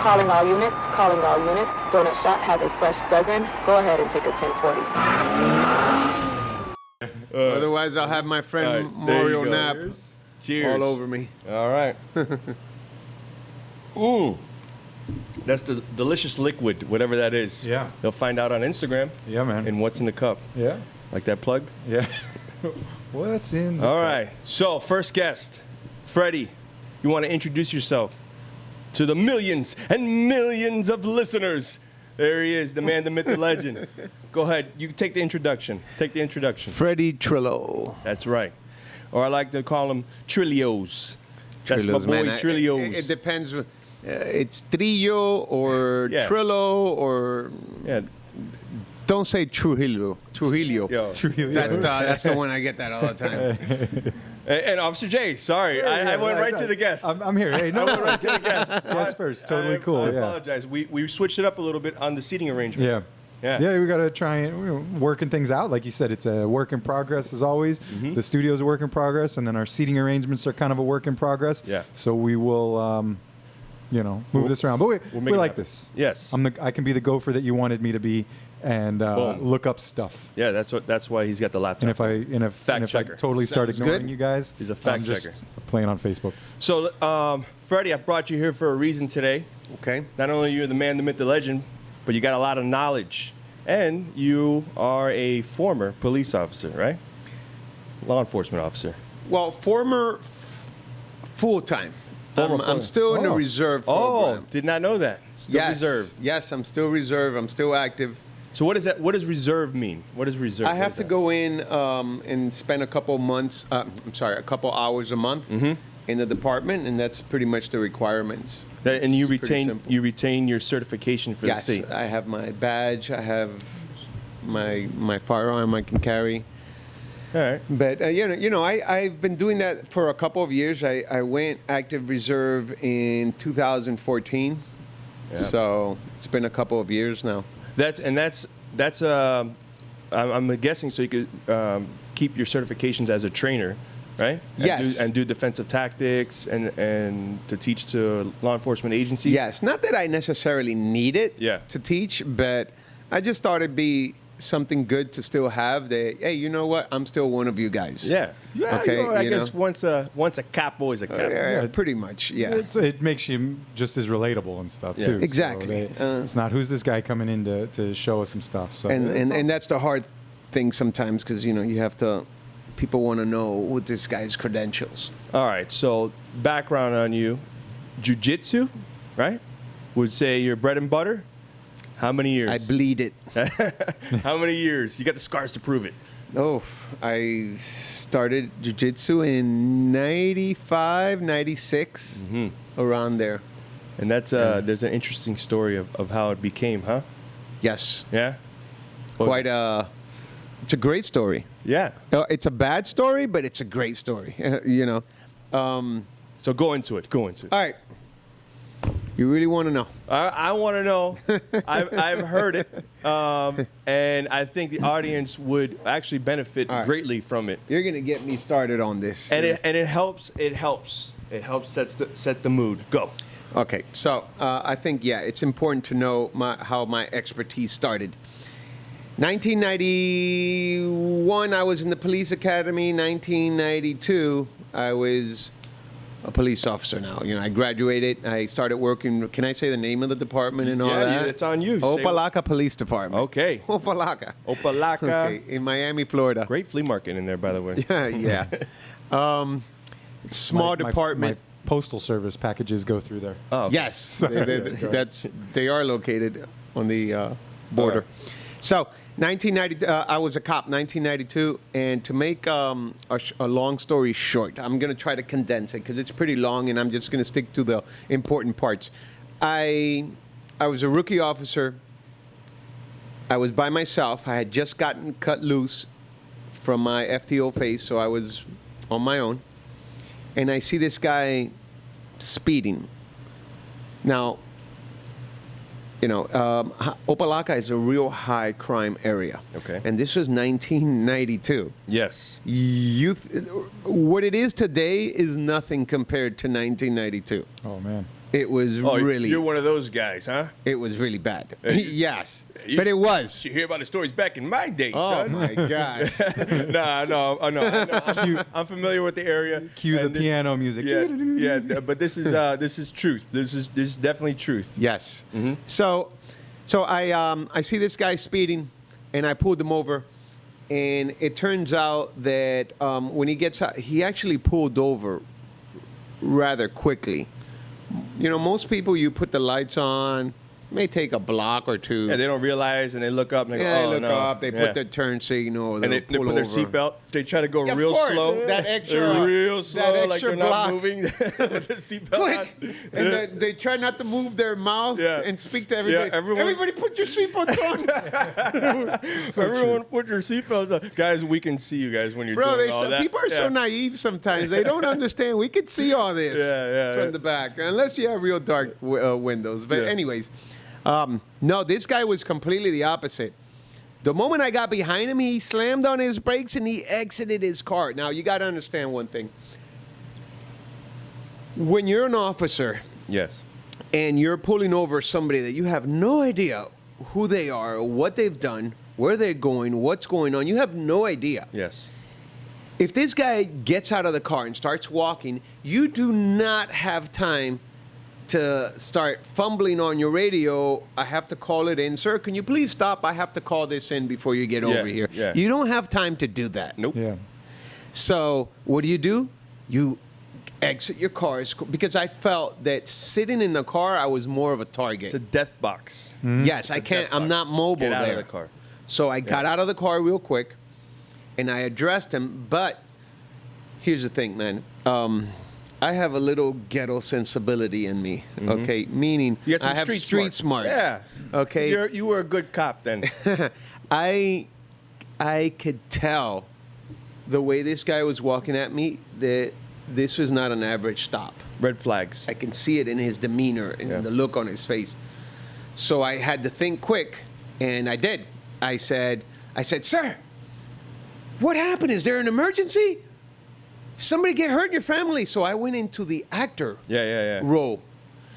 Calling all units, calling all units. Donut shop has a fresh dozen. Go ahead and take a 1040. Otherwise, I'll have my friend Mario Knapp Cheers. all over me. All right. That's the delicious liquid, whatever that is. Yeah. They'll find out on Instagram. Yeah, man. And what's in the cup. Yeah. Like that plug? Yeah. What's in the All cup? right. So, first guest, Freddy, you want to introduce yourself to the millions and millions of listeners. There he is, the man, the myth, the legend. Go ahead. You take the introduction. Take the introduction. Freddy Trillo. That's right. Or I like to call him Trillios. That's Trillos, my boy, man. Trillios. It depends. It's Trillo or Yeah. Trillo or... Yeah. Don't say Trujillo. Trujillo. Yo. That's the one I get that all the time. And Officer J, sorry. I went right to the guest. I'm here. Hey, no, I went right to the guest. guest first. Totally cool. I Yeah. apologize. We switched it up a little bit on the seating arrangement. Yeah. Yeah. Yeah, we got to try and working things out. Like you said, it's a work in progress as always. Mm-hmm. The studio's a work in progress, and then our seating arrangements are kind of a work in progress. Yeah. So we will, move this around. But we make it like happen. this. Yes. I can be the gopher that you wanted me to be, and Boom. look up stuff. Yeah, that's why he's got the laptop. And if I checker. totally start Sounds ignoring good. you guys, He's a fact I'm just checker. playing on Facebook. So, Freddie, I brought you here for a reason today. Okay. Not only you're the man, the myth, the legend, but you got a lot of knowledge. And you are a former police officer, right? Law enforcement officer. Well, former full-time. I'm still in the Oh. reserve Oh, program. did not know that. Still reserve. Yes, I'm still reserve. I'm still active. So what is that? What does reserve mean? What is reserve? I What have is to that? go in and spend a couple months. A couple hours a month in the department, and that's pretty much the requirements. And you It's pretty retain simple. your certification for the Yes, state. I have my badge. I have my firearm I can carry. All right. But I've been doing that for a couple of years. I went active reserve in 2014, so it's been a couple of years now. I'm guessing so you could keep your certifications as a trainer, right? Yes. And do defensive tactics and to teach to law enforcement agencies. Yes, not that I necessarily need it Yeah. to teach, but I just thought it'd be something good to still have. That hey, you know what? I'm still one of you guys. Yeah. Yeah. Okay, I you guess know. once a cap, always a cap. Yeah, pretty much. Yeah. It makes you just as relatable and stuff Yeah. too. So Exactly. it's not who's this guy coming in to show us some stuff. So and it's awesome. that's the hard thing sometimes because you have to. People want to know what this guy's credentials. All right. So background on you, Jiujitsu, right? Would say your bread and butter. How many years? I bleed it. How many years? You got the scars to prove it. Oh, I started jiu-jitsu in 95, 96, around there. And that's there's an interesting story of how it became, huh? Yes. Yeah. It's a great story. Yeah. It's a bad story, but it's a great story, So go into it. Go into it. All right. You really want to know? I want to know. I've heard it, and I think the audience would actually benefit All right. greatly from it. You're going to get me started on this. And it helps. It helps. It helps set the mood. Go. Okay, so I think, it's important to know how my expertise started. 1991, I was in the police academy. 1992, I was a police officer now. I graduated. I started working. Can I say the name of the department and all that? Yeah, it's on you. Say Opelika Police Department. Okay. Opelika. Opelika. Okay, in Miami, Florida. Great flea market in there, by the way. Yeah. Small department. My postal service packages go through there. Oh, okay. Yes, they are located on the border. So, 1990, I was a cop, 1992, and to make a long story short, I'm going to try to condense it because it's pretty long, and I'm just going to stick to the important parts. I was a rookie officer. I was by myself. I had just gotten cut loose from my FTO phase, so I was on my own. And I see this guy speeding. Now, Opelika is a real high crime area. Okay. And this was 1992. Yes. What it is today is nothing compared to 1992. Oh man. It was Oh, really. you're one of those guys, huh? It was really bad. Hey. Yes, but it was. You hear about the stories back in my day, Oh son. my gosh. I'm familiar with the area. Cue the and this- piano music. Yeah, but this is truth. This is definitely truth. Yes. So I see this guy speeding, and I pulled him over, and it turns out that when he gets out, he actually pulled over rather quickly. You know, most people, you put the lights on, may take a block or two. Yeah, they don't realize, and they look up and they go, Yeah, oh, they look no. up, they Yeah. put their turn signal, and they pull put their over. seatbelt. They try to go Yeah, of real course. slow. That extra- They're real slow, that like extra they're block. not moving with the seatbelt on. Quick! And they try not to move their mouth Yeah. and speak to everybody. Yeah, everyone- Everybody put your seatbelts on. Everyone put your seatbelts on. Guys, we can see you guys when you're Bro, doing all that. people are so Yeah. naive sometimes. They don't understand. We could see all this Yeah, from yeah. the back, unless you have real dark windows. But Yeah. anyways, no, this guy was completely the opposite. The moment I got behind him, he slammed on his brakes and he exited his car. Now, you got to understand one thing. When you're an officer Yes. and you're pulling over somebody that you have no idea who they are, what they've done, where they're going, what's going on, you have no idea. Yes. If this guy gets out of the car and starts walking, you do not have time to start fumbling on your radio. I have to call it in. Sir, can you please stop? I have to call this in before you get over here. yeah. You don't have time to do that. Nope. Yeah. So what do? You exit your car because I felt that sitting in the car, I was more of a target. It's a death box. Yes, I a can't. death I'm box. not mobile Get out there. of the car. So I got out of the car real quick, and I addressed him. But here's the thing, man. I have a little ghetto sensibility in me. Okay, meaning You got some I have street smarts. Yeah. Okay. So you were a good cop then. I could tell the way this guy was walking at me that this was not an average stop. Red flags. I can see it in his demeanor and Yeah. the look on his face. So I had to think quick, and I did. I said, sir, what happened? Is there an emergency? Somebody get hurt in your family? So I went into the actor Yeah. role,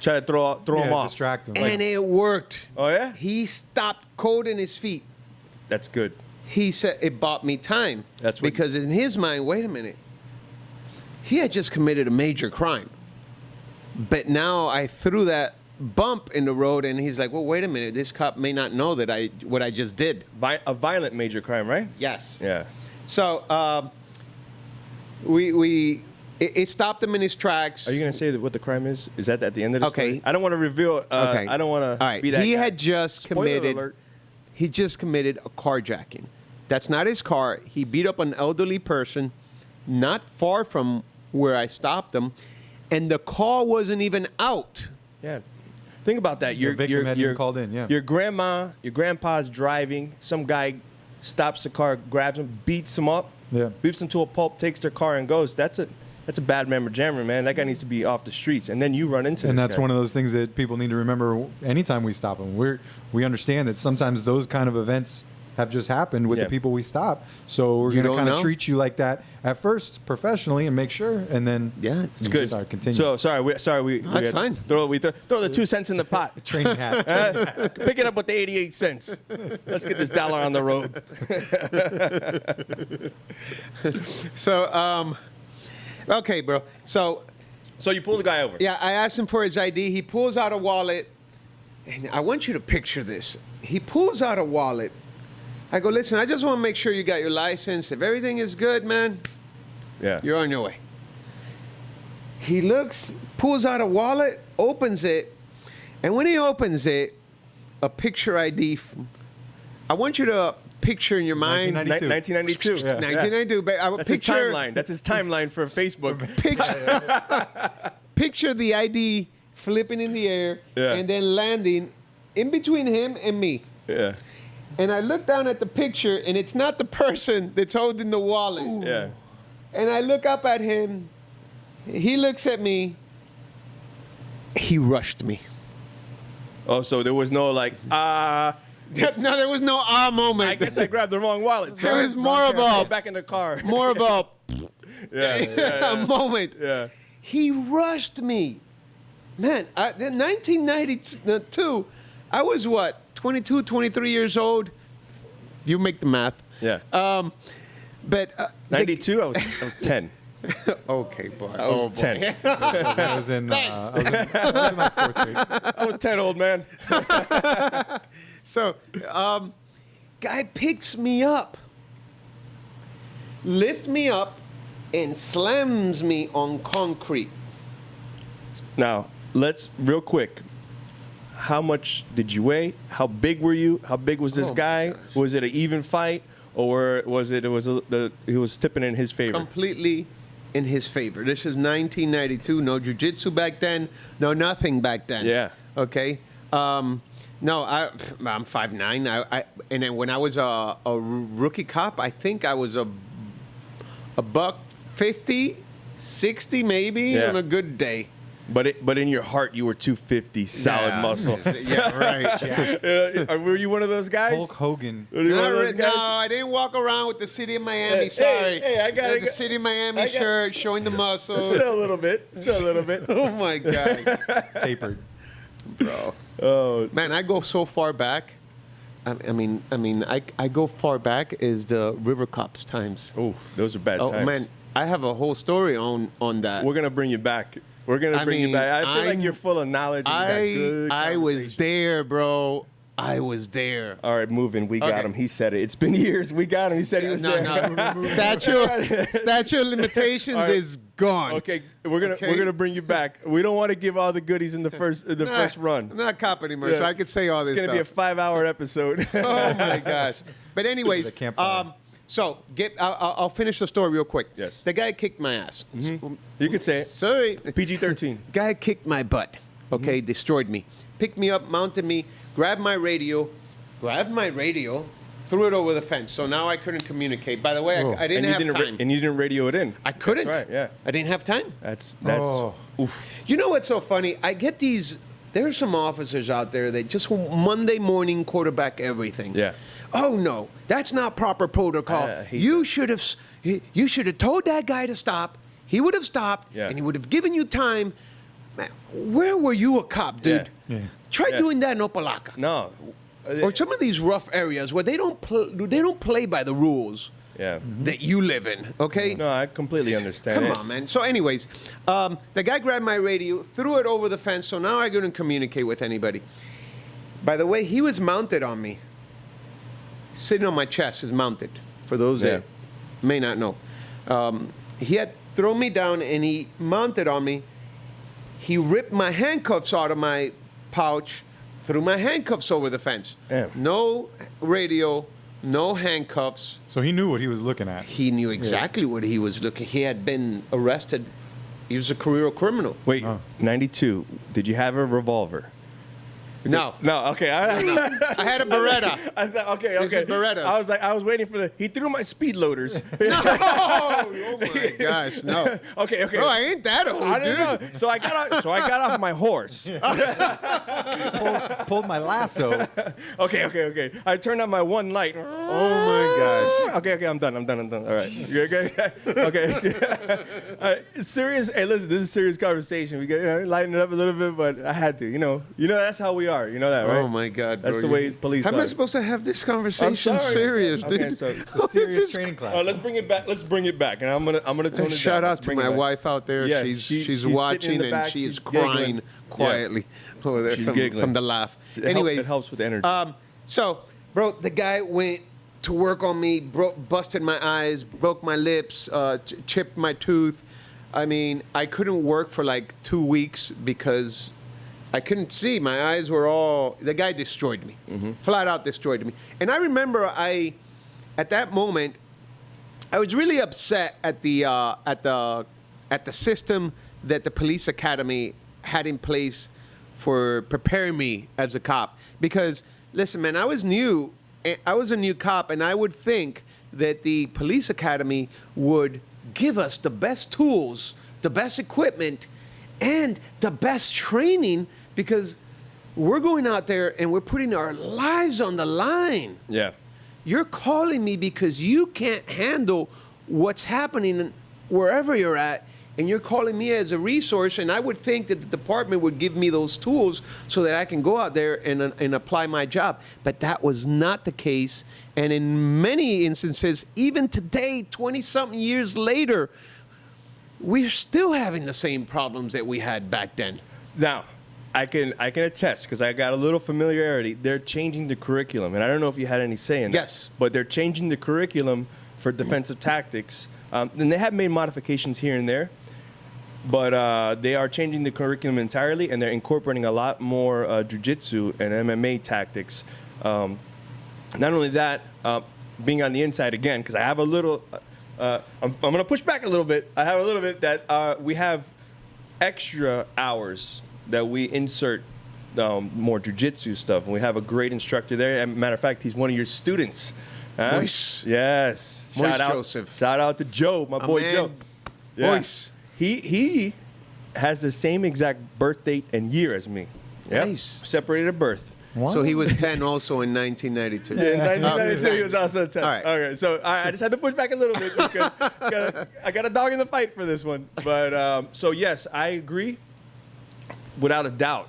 Try to throw him Yeah, off. distract him. and it worked. Oh yeah. He stopped cold in his feet. That's good. He said it bought me time. That's what- because in his mind, wait a minute, he had just committed a major crime. But now I threw that bump in the road, and he's like, well, wait a minute, this cop may not know that what I just did. A violent major crime, right? Yes. Yeah. So it stopped him in his tracks. Are you gonna say that what the crime is? Is that at the end of the Okay. story? I don't want to reveal. Okay. I don't want to All right. be that. He guy. had just Spoiler committed. alert. He just committed a carjacking. That's not his car. He beat up an elderly person, not far from where I stopped him, and the car wasn't even out. Yeah. Think about that. The victim hadn't even called in, yeah. Your grandpa's driving. Some guy stops the car, grabs him, beats him up, Yeah. beats him to a pulp, takes their car, and goes. That's a bad member jammer, man. That guy needs to be off the streets. And then you run into And this that's guy. one of those things that people need to remember anytime we stop them. We understand that sometimes those kind of events have just happened with Yeah. the people we stop. So we're You going to don't kind of know? treat you like that at first, professionally, and make sure, and then Yeah, It's good. Continue. So sorry, we That's had- fine. Throw the 2 cents in the pot. training hat. Pick it up with the 88 cents. Let's get this dollar on the road. So, okay, bro. So, So you pull the guy over. yeah, I asked him for his ID. He pulls out a wallet. And I want you to picture this. He pulls out a wallet. I go, listen, I just want to make sure you got your license. If everything is good, man, Yeah. you're on your way. He looks, pulls out a wallet, opens it, and when he opens it, a picture ID. I want you to picture in your mind. 1992. 1992. Yeah. 1992, but I would That's his picture timeline. That's his timeline for Facebook. picture the ID flipping in the air Yeah. and then landing in between him and me. Yeah. And I look down at the picture, and it's not the person that's holding the wallet. Yeah. And I look up at him. He looks at me. He rushed me. Oh, so there was no like, No, there was no moment. I guess I grabbed the wrong wallet. There Sorry. was more of Go a back in the car. more of a Yeah. a moment. Yeah. He rushed me. man, in 1992, I was what, 22, 23 years old. You make the math. Yeah. But 92, I was 10. okay, boy. I was 10. I was in my fourth grade. I was 10, old man. So, guy picks me up, lifts me up, and slams me on concrete. Now, let's real quick. How much did you weigh? How big were you? How big was this Oh, guy? my gosh. Was it an even fight, or he was tipping in his favor? Completely in his favor. This is 1992. No jiu-jitsu back then. No nothing back then. Yeah. Okay. No, I'm 5'9". And then when I was a rookie cop, I think I was a buck 50, 60 maybe Yeah. on a good day. But in your heart, you were 250, solid Yeah. muscle. Yeah, right. Yeah. Were you one of those guys? Hulk Hogan. Were you one of those No, guys? I didn't walk around with the City of Miami. Hey, Sorry. hey, I got the City of Miami shirt showing the muscles. Still a little bit. Still a little bit. Oh my God, Tapered. bro. Oh, Man, I go so far back. I go far back is the River Cops times. oof, those are bad Oh times. man, I have a whole story on that. We're gonna bring you back. We're gonna I bring you mean, back. I feel like I'm- you're full of knowledge. And you got good I was conversation. there, bro. I was there. All right, moving. We got Okay. him. He said it. It's been years. We got him. He said he was there. Statue of limitations All right. is gone. Okay, we're Okay. gonna bring you back. We don't want to give all the goodies in the first first run. I'm not a cop anymore, so Yeah. I could say all It's this gonna be a stuff. 5-hour episode. Oh my gosh! But anyways, This is a campfire. so I'll finish the story real quick. Yes. The guy kicked my ass. You could say it. Sorry. PG-13. Guy kicked my butt. Okay, Mm-hmm. destroyed me. Picked me up, mounted me, grabbed my radio, threw it over the fence. So now I couldn't communicate. By the way, Oh. I didn't have time. and you didn't radio it in. I couldn't. That's right. Yeah. I didn't have time. That's Oh. oof. You know what's so funny? I get these. There are some officers out there that just Monday morning quarterback everything. Yeah. Oh no, that's not proper protocol. I hate You should have told that guy to stop. He would have stopped, Yeah. and he would have given you time. Man, where were you a cop, dude? Yeah. Try Yeah. doing that in Opalaka. No. Or some of these rough areas where they don't play by the rules Yeah. that you live in. Okay. No, I completely understand. Come it. on, man. So, anyways, the guy grabbed my radio, threw it over the fence, so now I couldn't communicate with anybody. By the way, he was mounted on me. Sitting on my chest is mounted, for those that may not know. He had thrown me down and he mounted on me. He ripped my handcuffs out of my pouch, threw my handcuffs over the fence. Damn. No radio, no handcuffs. So he knew what he was looking at. He knew exactly what he was looking. He had been arrested. He was a career criminal. Wait, Oh. 92. Did you have a revolver? No, No. Okay. I had a Beretta. I thought, okay. These are Berettas. I was waiting for He threw my speed loaders. Oh my gosh, no. Okay. Bro, I ain't that old, I dude. don't know. So I got off my horse. Pulled my lasso. Okay. I turned on my one light. Oh my gosh. Okay. I'm done. All right. You okay? Okay. Serious. Hey, listen. This is a serious conversation. We got lighten it up a little bit, but I had to. You know. That's how we are. You know that, right? Oh my God, bro. That's the way police How am I are. supposed to have this I'm conversation sorry. serious, dude? Okay, so It's a serious This is- training class. let's bring it back. Let's bring it back, and I'm gonna tone it down. Shout Let's out to bring it my back. wife out there. Yeah, she's she's sitting in watching the and back, she is she's giggling. crying quietly over there She's from giggling. the laugh. It Anyways, helps with the energy. So, bro, the guy went to work on me, busted my eyes, broke my lips, chipped my tooth. I mean, I couldn't work for like 2 weeks because I couldn't see. My eyes were all. The guy destroyed me, flat out destroyed me. And I remember at that moment, I was really upset at the system that the police academy had in place for preparing me as a cop. Because listen, man, I was new. I was a new cop, and I would think that the police academy would give us the best tools, the best equipment, and the best training, because we're going out there and we're putting our lives on the line. Yeah. You're calling me because you can't handle what's happening wherever you're at, and you're calling me as a resource, and I would think that the department would give me those tools so that I can go out there and apply my job. But that was not the case. And in many instances, even today, 20-something years later, we're still having the same problems that we had back then. Now, I can attest, because I got a little familiarity. They're changing the curriculum, and I don't know if you had any say in that. Yes. But they're changing the curriculum for defensive tactics. And they have made modifications here and there, but they are changing the curriculum entirely, and they're incorporating a lot more jiu-jitsu and MMA tactics. Not only that, being on the inside again, because I have a little, I'm going to push back a little bit. I have a little bit that we have extra hours that we insert more jiu-jitsu stuff, and we have a great instructor there. As a matter of fact, he's one of your students. Huh? Moise. Yes. Moise Joseph. Shout out to Joe, my boy man. Joe. Moise. He has the same exact birth date and year as me. Yep. Nice. Separated at birth. So he was 10 also in 1992. Yeah, in 1992 he was also 10. All right. Okay, so I just had to push back a little bit because I got a dog in the fight for this one. But so yes, I agree without a doubt.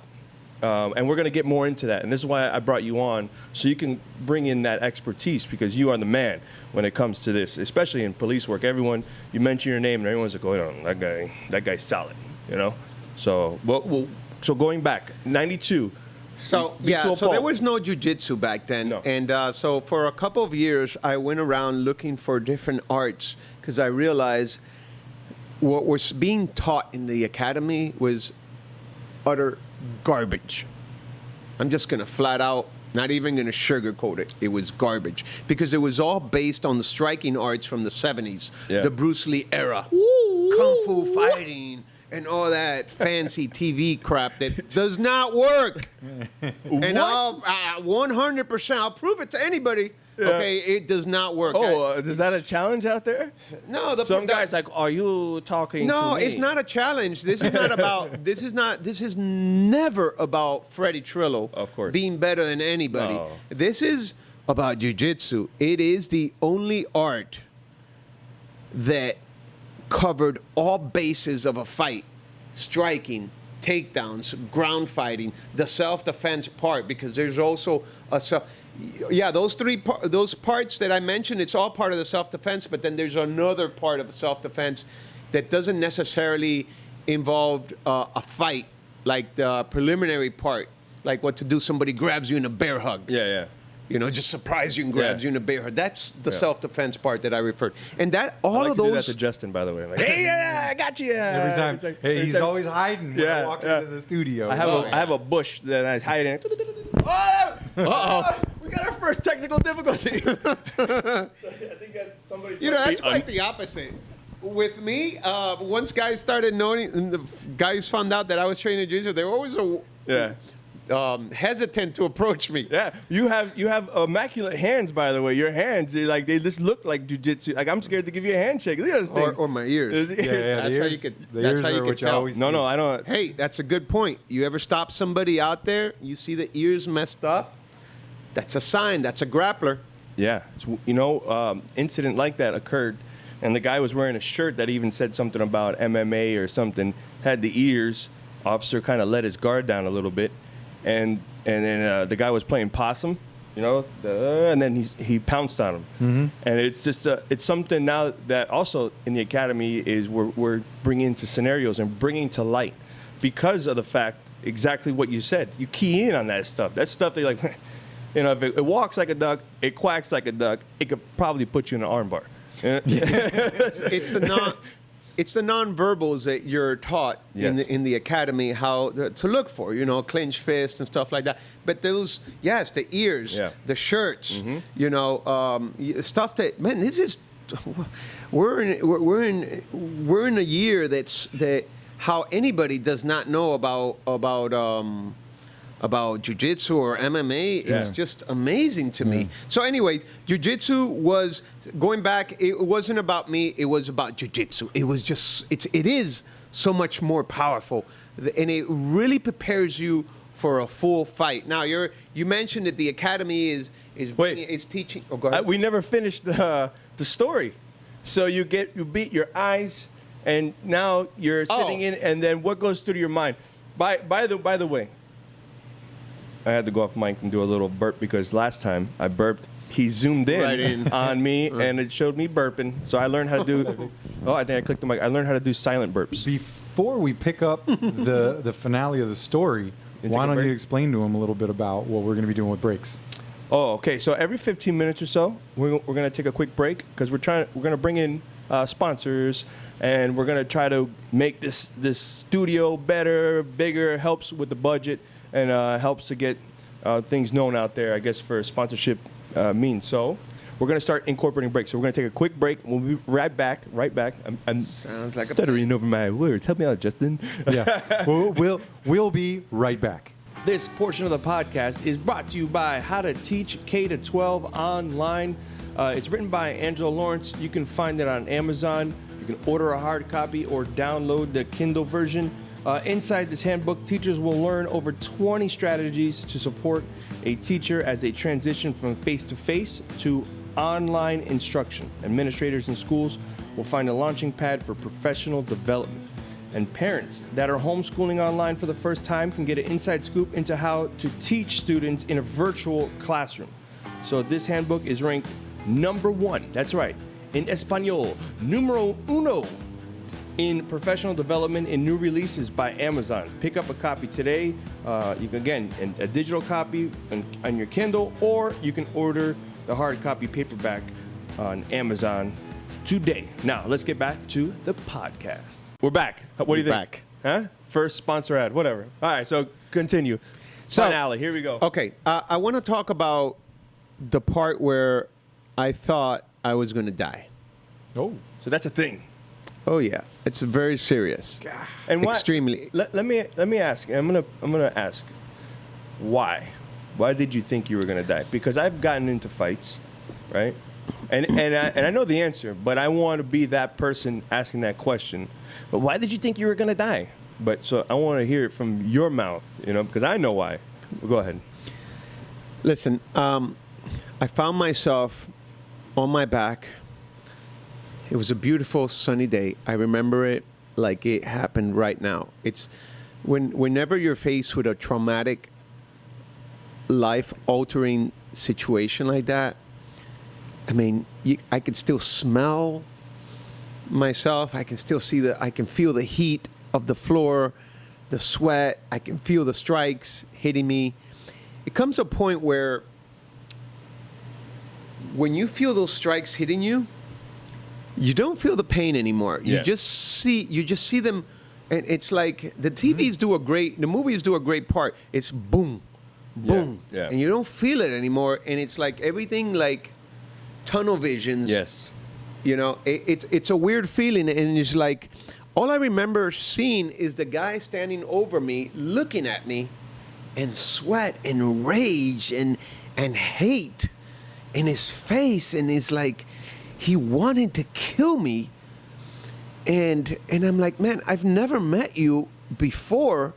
And we're going to get more into that. And this is why I brought you on, so you can bring in that expertise, because you are the man when it comes to this, especially in police work. Everyone, you mention your name and everyone's like, oh, that guy's solid, you know? So, so going back, 92. So, beat to a so pulp. there was no jiu-jitsu back then. No. And so for a couple of years, I went around looking for different arts, because I realized what was being taught in the academy was utter garbage. I'm just going to flat out, not even going to sugarcoat it. It was garbage, because it was all based on the striking arts from the 70s, Yeah. the Bruce Lee era, kung fu fighting, and all that fancy TV crap that does not work. And I'll 100%, I'll prove it to anybody. Yeah. Okay, it does not work. Oh, is that a challenge out there? No, Some guys like, are you talking No, to me? it's not a challenge. This is not about. This is never about Freddy Trillo. Of course. Being better than anybody. No. This is about jiu-jitsu. It is the only art that covered all bases of a fight: striking, takedowns, ground fighting, the self-defense part, because there's also a yeah, those those parts that I mentioned, it's all part of the self-defense, but then there's another part of self-defense that doesn't necessarily involve a fight, like the preliminary part, like what to do. Somebody grabs you in a bear hug. Yeah. You know, just surprise you and grabs Yeah. you in a bear hug. That's the Yeah. self-defense part that I referred. And that all I like of to do that those. to Justin, by the way. Like, hey, yeah, I got you. Every time. It's like- Hey, every he's time- always hiding when I Yeah, walk yeah. into the studio. I have a bush that I hide in. Oh! Uh-oh. We got our first technical difficulty. I think that's somebody. You know, that's quite the opposite. With me, once guys started knowing, and the guys found out that I was training jiu-jitsu, they were always hesitant to approach me. Yeah, you have immaculate hands, by the way. Your hands, they just look like jujitsu. Like, I'm scared to give you a handshake. Look at those things. Or my ears. His ears. Yeah, That's the how you ears, could- the that's ears how you are could what you tell. always No, see. no, I don't. Hey, that's a good point. You ever stop somebody out there, you see the ears messed up? That's a sign. That's a grappler. Yeah, incident like that occurred, and the guy was wearing a shirt that even said something about MMA or something. Had the ears. Officer kind of let his guard down a little bit, and then the guy was playing possum, and then he pounced on him. Mm-hmm. And it's just it's something now that also in the academy is we're bringing into scenarios and bringing to light, because of the fact exactly what you said. You key in on that stuff. That stuff they're like. If it walks like a duck, it quacks like a duck, it could probably put you in an armbar. It's the non-verbals that you're taught Yes. in the academy how to look for, clench fist and stuff like that. But those, yes, the ears, Yeah. the shirts, stuff that, man, this is, we're in a year that how anybody does not know about jiu-jitsu or MMA is just amazing to me. So anyways, jiu-jitsu was, going back, it wasn't about me, it was about jiu-jitsu. It was just, it is so much more powerful, and it really prepares you for a full fight. Now, you mentioned that the academy is teaching. Oh, go ahead. We never finished the story. So you beat your eyes and now you're sitting in, and then what goes through your mind? By the way, I had to go off mic and do a little burp because last time I burped, he zoomed in, on me, and it showed me burping. So I learned how to do. I think I clicked the mic. I learned how to do silent burps. Before we pick up the finale of the story, why don't you explain to him a little bit about what we're going to be doing with breaks? Oh, okay. So every 15 minutes or so, we're going to take a quick break because we're going to bring in sponsors, and we're going to try to make this studio better, bigger, helps with the budget, and helps to get things known out there, I guess, for sponsorship means. So we're going to start incorporating breaks. So we're going to take a quick break. We'll be right back. I'm Sounds like stuttering over my words. Help me out, Justin. Yeah, we'll be right back. This portion of the podcast is brought to you by How to Teach K-12 Online. It's written by Angela Lawrence. You can find it on Amazon. You can order a hard copy or download the Kindle version. Inside this handbook, teachers will learn over 20 strategies to support a teacher as they transition from face-to-face to online instruction. Administrators in schools will find a launching pad for professional development. And parents that are homeschooling online for the first time can get an inside scoop into how to teach students in a virtual classroom. So this handbook is ranked number 1, that's right, in Espanol, numero uno, in professional development in new releases by Amazon. Pick up a copy today. You can, again, a digital copy on your Kindle, or you can order the hard copy paperback on Amazon today. Now, let's get back to the podcast. We're back. What do you think? Back. Huh? First sponsor ad, whatever. All right, so continue. Finale, here we go. Okay, I want to talk about the part where I thought I was going to die. Oh, So that's a thing. Oh yeah, it's very serious. And why, Extremely. Let me ask. I'm gonna ask. Why? Why did you think you were gonna die? Because I've gotten into fights, right? And I know the answer, but I want to be that person asking that question. But why did you think you were gonna die? But so I want to hear it from your mouth, because I know why. Well, go ahead. Listen, I found myself on my back. It was a beautiful sunny day. I remember it like it happened right now. It's whenever you're faced with a traumatic, life-altering situation like that. I mean, I can still smell myself. I can still I can feel the heat of the floor, the sweat. I can feel the strikes hitting me. It comes a point where when you feel those strikes hitting you, you don't feel the pain anymore. Yeah. You just see them, and it's like the the movies do a great part. It's boom, boom, Yeah. and you don't feel it anymore, and it's like everything like tunnel visions. Yes. It's a weird feeling, and it's like all I remember seeing is the guy standing over me, looking at me, and sweat and rage and hate in his face, and it's like he wanted to kill me, and I'm like, man, I've never met you before,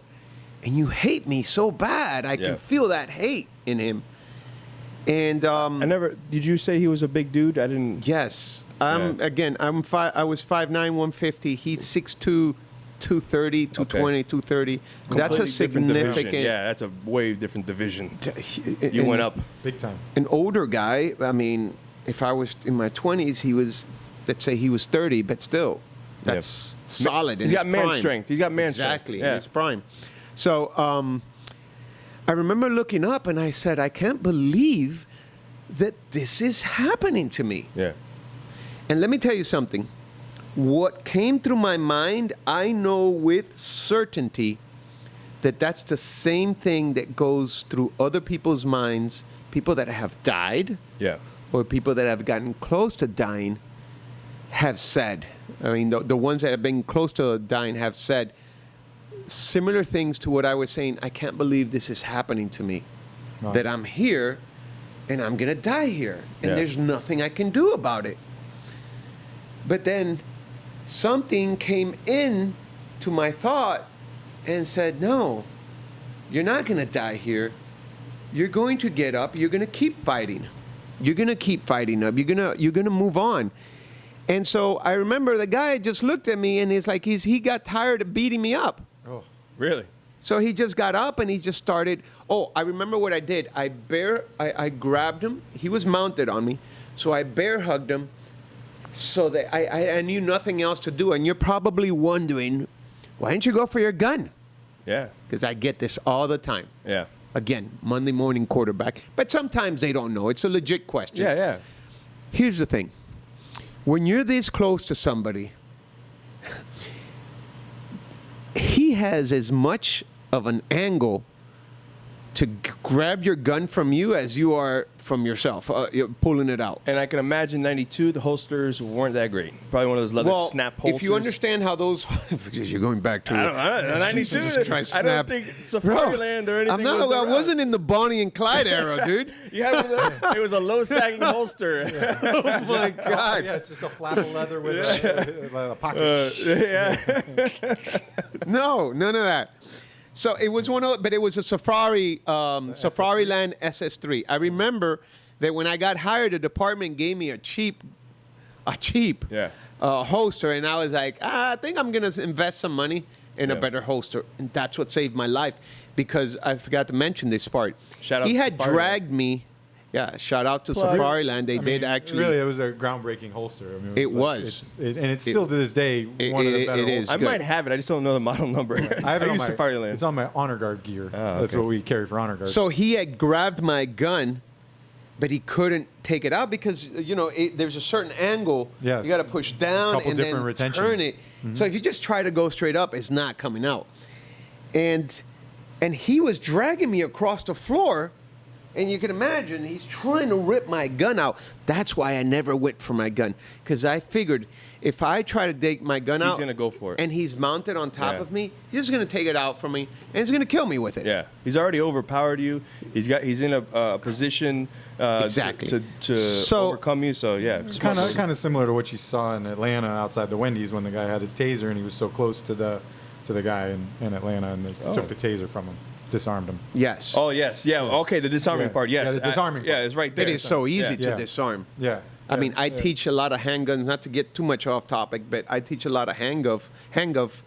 and you hate me so bad. I can feel that hate in him. And Did you say he was a big dude? I didn't. yes, I was 5'9", 150. He's 6'2", 230, 220, 230. That's a Completely different division. significant. Yeah, that's a way different division. You went up. big time. An older guy. I mean, if I was in my 20s, let's say he was 30, but still, that's solid. He's got man strength. He's got man strength. Exactly, Yeah. in his prime. So I remember looking up and I said, I can't believe that this is happening to me. Yeah. And let me tell you something. What came through my mind, I know with certainty that that's the same thing that goes through other people's minds, people that have died, Yeah. or people that have gotten close to dying have said. I mean, the ones that have been close to dying have said similar things to what I was saying. I can't believe this is happening to me, Right. that I'm here and I'm going to die here, and Yeah. there's nothing I can do about it. But then something came in to my thought and said, no, you're not going to die here. You're going to get up. You're going to keep fighting. You're going to keep fighting up. You're going to move on. And so I remember the guy just looked at me and he's like, he got tired of beating me up. Oh, Really? So he just got up and he just started. Oh, I remember what I did. I grabbed him. He was mounted on me. So I bear hugged him so that I knew nothing else to do. And you're probably wondering, why didn't you go for your gun? Yeah. Because I get this all the time. Yeah. Again, Monday morning quarterback. But sometimes they don't know. It's a legit question. Yeah, yeah. Here's the thing. When you're this close to somebody, he has as much of an angle to grab your gun from you as you are from yourself, you're pulling it out. And I can imagine 92, the holsters weren't that great. Probably one of those leather snap holsters. If you understand how those, because you're going back to I don't know, 92, Jesus Christ, I don't snap. think Safariland or anything I was around. wasn't in the Bonnie and Clyde era, dude. You had one of the, it was a low sagging holster. Oh my God. yeah, it's just a flap of leather with a pocket. No, none of that. So it was but it was a Safari, Safariland SS3. I remember that when I got hired, the department gave me a cheap Yeah. holster, and I was like, I think I'm gonna invest some money in a better holster, and that's what saved my life. Because I forgot to mention this part. Shout out he to had Safariland. dragged me. Yeah, shout out to Safariland. They did actually. Really, it was a groundbreaking holster. I mean, It like- was. and it's still to this day one of the better it is. holsters. I good. might have it. I just don't know the model number. I have it on used my, Safariland. It's on my honor guard gear. That's okay. what we carry for honor guard. So he had grabbed my gun, but he couldn't take it out because there's a certain angle. Yes. You got to push down Couple and different then retention. turn it. So if you just try to go straight up, it's not coming out. And he was dragging me across the floor, and you can imagine he's trying to rip my gun out. That's why I never went for my gun, because I figured if I try to take my gun out, He's gonna go for it. and he's mounted on top Yeah. of me, he's just gonna take it out from me, and he's gonna kill me with it. Yeah, he's already overpowered you. He's in a position Exactly. to So- overcome you. So yeah, It's kind of similar to what you saw in Atlanta outside the Wendy's when the guy had his taser and he was so close to the guy in Atlanta and they took the taser from him, disarmed him. Yes. Oh yes, yeah. Okay, the disarming Yeah. part. Yes, Yeah, the disarming Yeah, part. it's right there. It is so easy Yeah. to disarm. Yeah. I mean, I teach a lot of handguns, not to get too much off topic, but I teach a lot of hang of. Handcuff.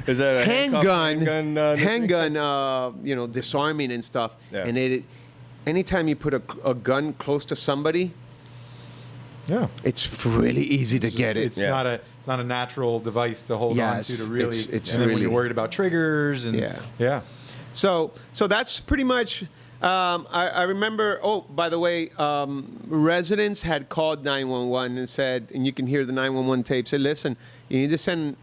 Is that a handgun, disarming and stuff. Yeah. And anytime you put a gun close to somebody, Yeah. it's really easy to get it. It's not a natural device to hold Yes, on to really. it's and then when really- you're worried about triggers and Yeah. So that's pretty much. I remember. Oh, by the way, residents had called 911 and said, and you can hear the 911 tape. Said, "Listen, you need to send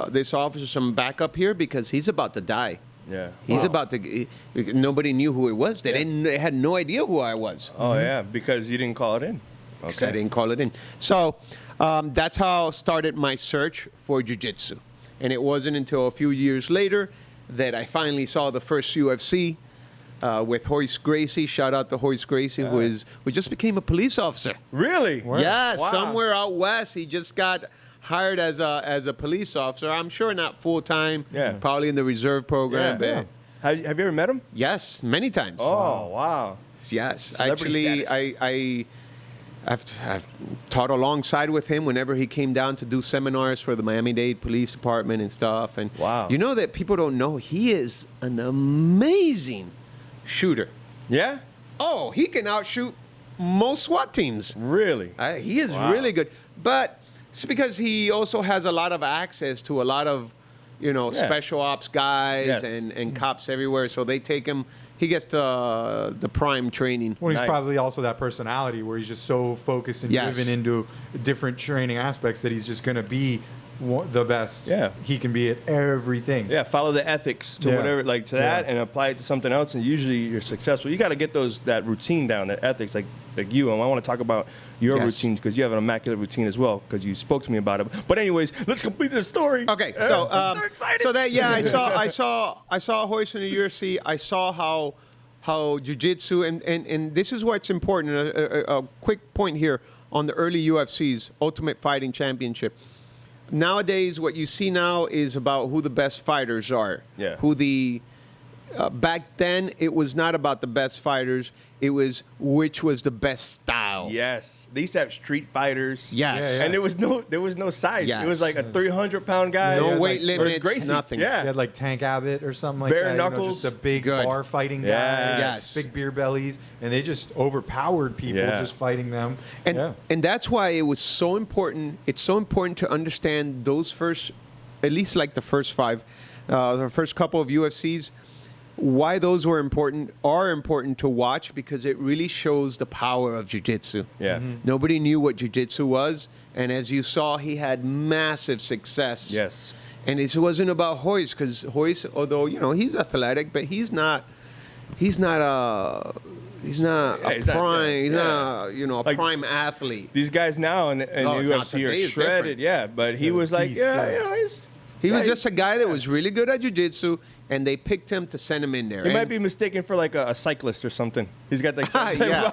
this officer some backup here because he's about to die. Yeah. He's Wow. about to. Nobody knew who it was. They had no idea who I was. Oh yeah, because you didn't call it in. Because I didn't call it in. So that's how I started my search for jiu-jitsu. And it wasn't until a few years later that I finally saw the first UFC with Hoist Gracie. Shout out to Hoist Gracie, who just became a police officer. Really? Yeah, Wow. somewhere out west. He just got hired as a police officer. I'm sure not full-time, Yeah. probably in the reserve program. Yeah. But Have you ever met him? yes, many times. Oh wow. Yes, Celebrity actually, I've taught alongside with him whenever he came down to do seminars for the Miami-Dade Police Department and stuff. And Wow. you know that people don't know he is an amazing shooter. Yeah. Oh, he can outshoot most SWAT teams. Really? He is Wow. really good, but it's because he also has a lot of access to a lot of, special ops guys Yes. and cops everywhere. So they take him. He gets the prime training. Well, he's Nice. probably also that personality where he's just so focused and Yes. driven into different training aspects that he's just going to be the best he can be at everything. Yeah, follow the ethics to Yeah. whatever, like to that, Yeah. and apply it to something else, and usually you're successful. You got to get that routine down, that ethics, like you. And I want to talk about your Yes. routine because you have an immaculate routine as well because you spoke to me about it. But anyways, let's complete this story. Okay, so I'm so excited. so that I saw Hoist in the UFC. I saw how jiu-jitsu and this is what's important. A quick point here on the early UFCs, Ultimate Fighting Championship. Nowadays, what you see now is about who the best fighters are. Yeah. Who the back then it was not about the best fighters. It was which was the best style. Yes, they used to have street fighters. Yes. Yeah, yeah. And there was no size. Yes. It was like a 300-pound guy. No Yeah, weight like- versus limits, Gracie. nothing. Yeah. You had like Tank Abbott or something like Bare that. knuckles. Just a big Good. bar fighting guy. Yes. Big beer bellies. And they just overpowered people Yeah. just fighting them. And yeah. and that's why it was so important. It's so important to understand those first, at least like the first five, the first couple of UFCs. Why those were important are important to watch because it really shows the power of jiu-jitsu. Yeah. Nobody knew what jiu-jitsu was, and as you saw, he had massive success. Yes. And it wasn't about Hoist because Hoist, although he's athletic, but he's not Yeah, He's he's not- prime. He's yeah. not, a Like- prime athlete. These guys now in the not UFC are today, it's shredded. different. Yeah, but he was like, beast, yeah, yeah. He was just a guy that was really good at jiu-jitsu, and they picked him to send him in there. He might And- be mistaken for like a cyclist or something. He's got like, Yeah.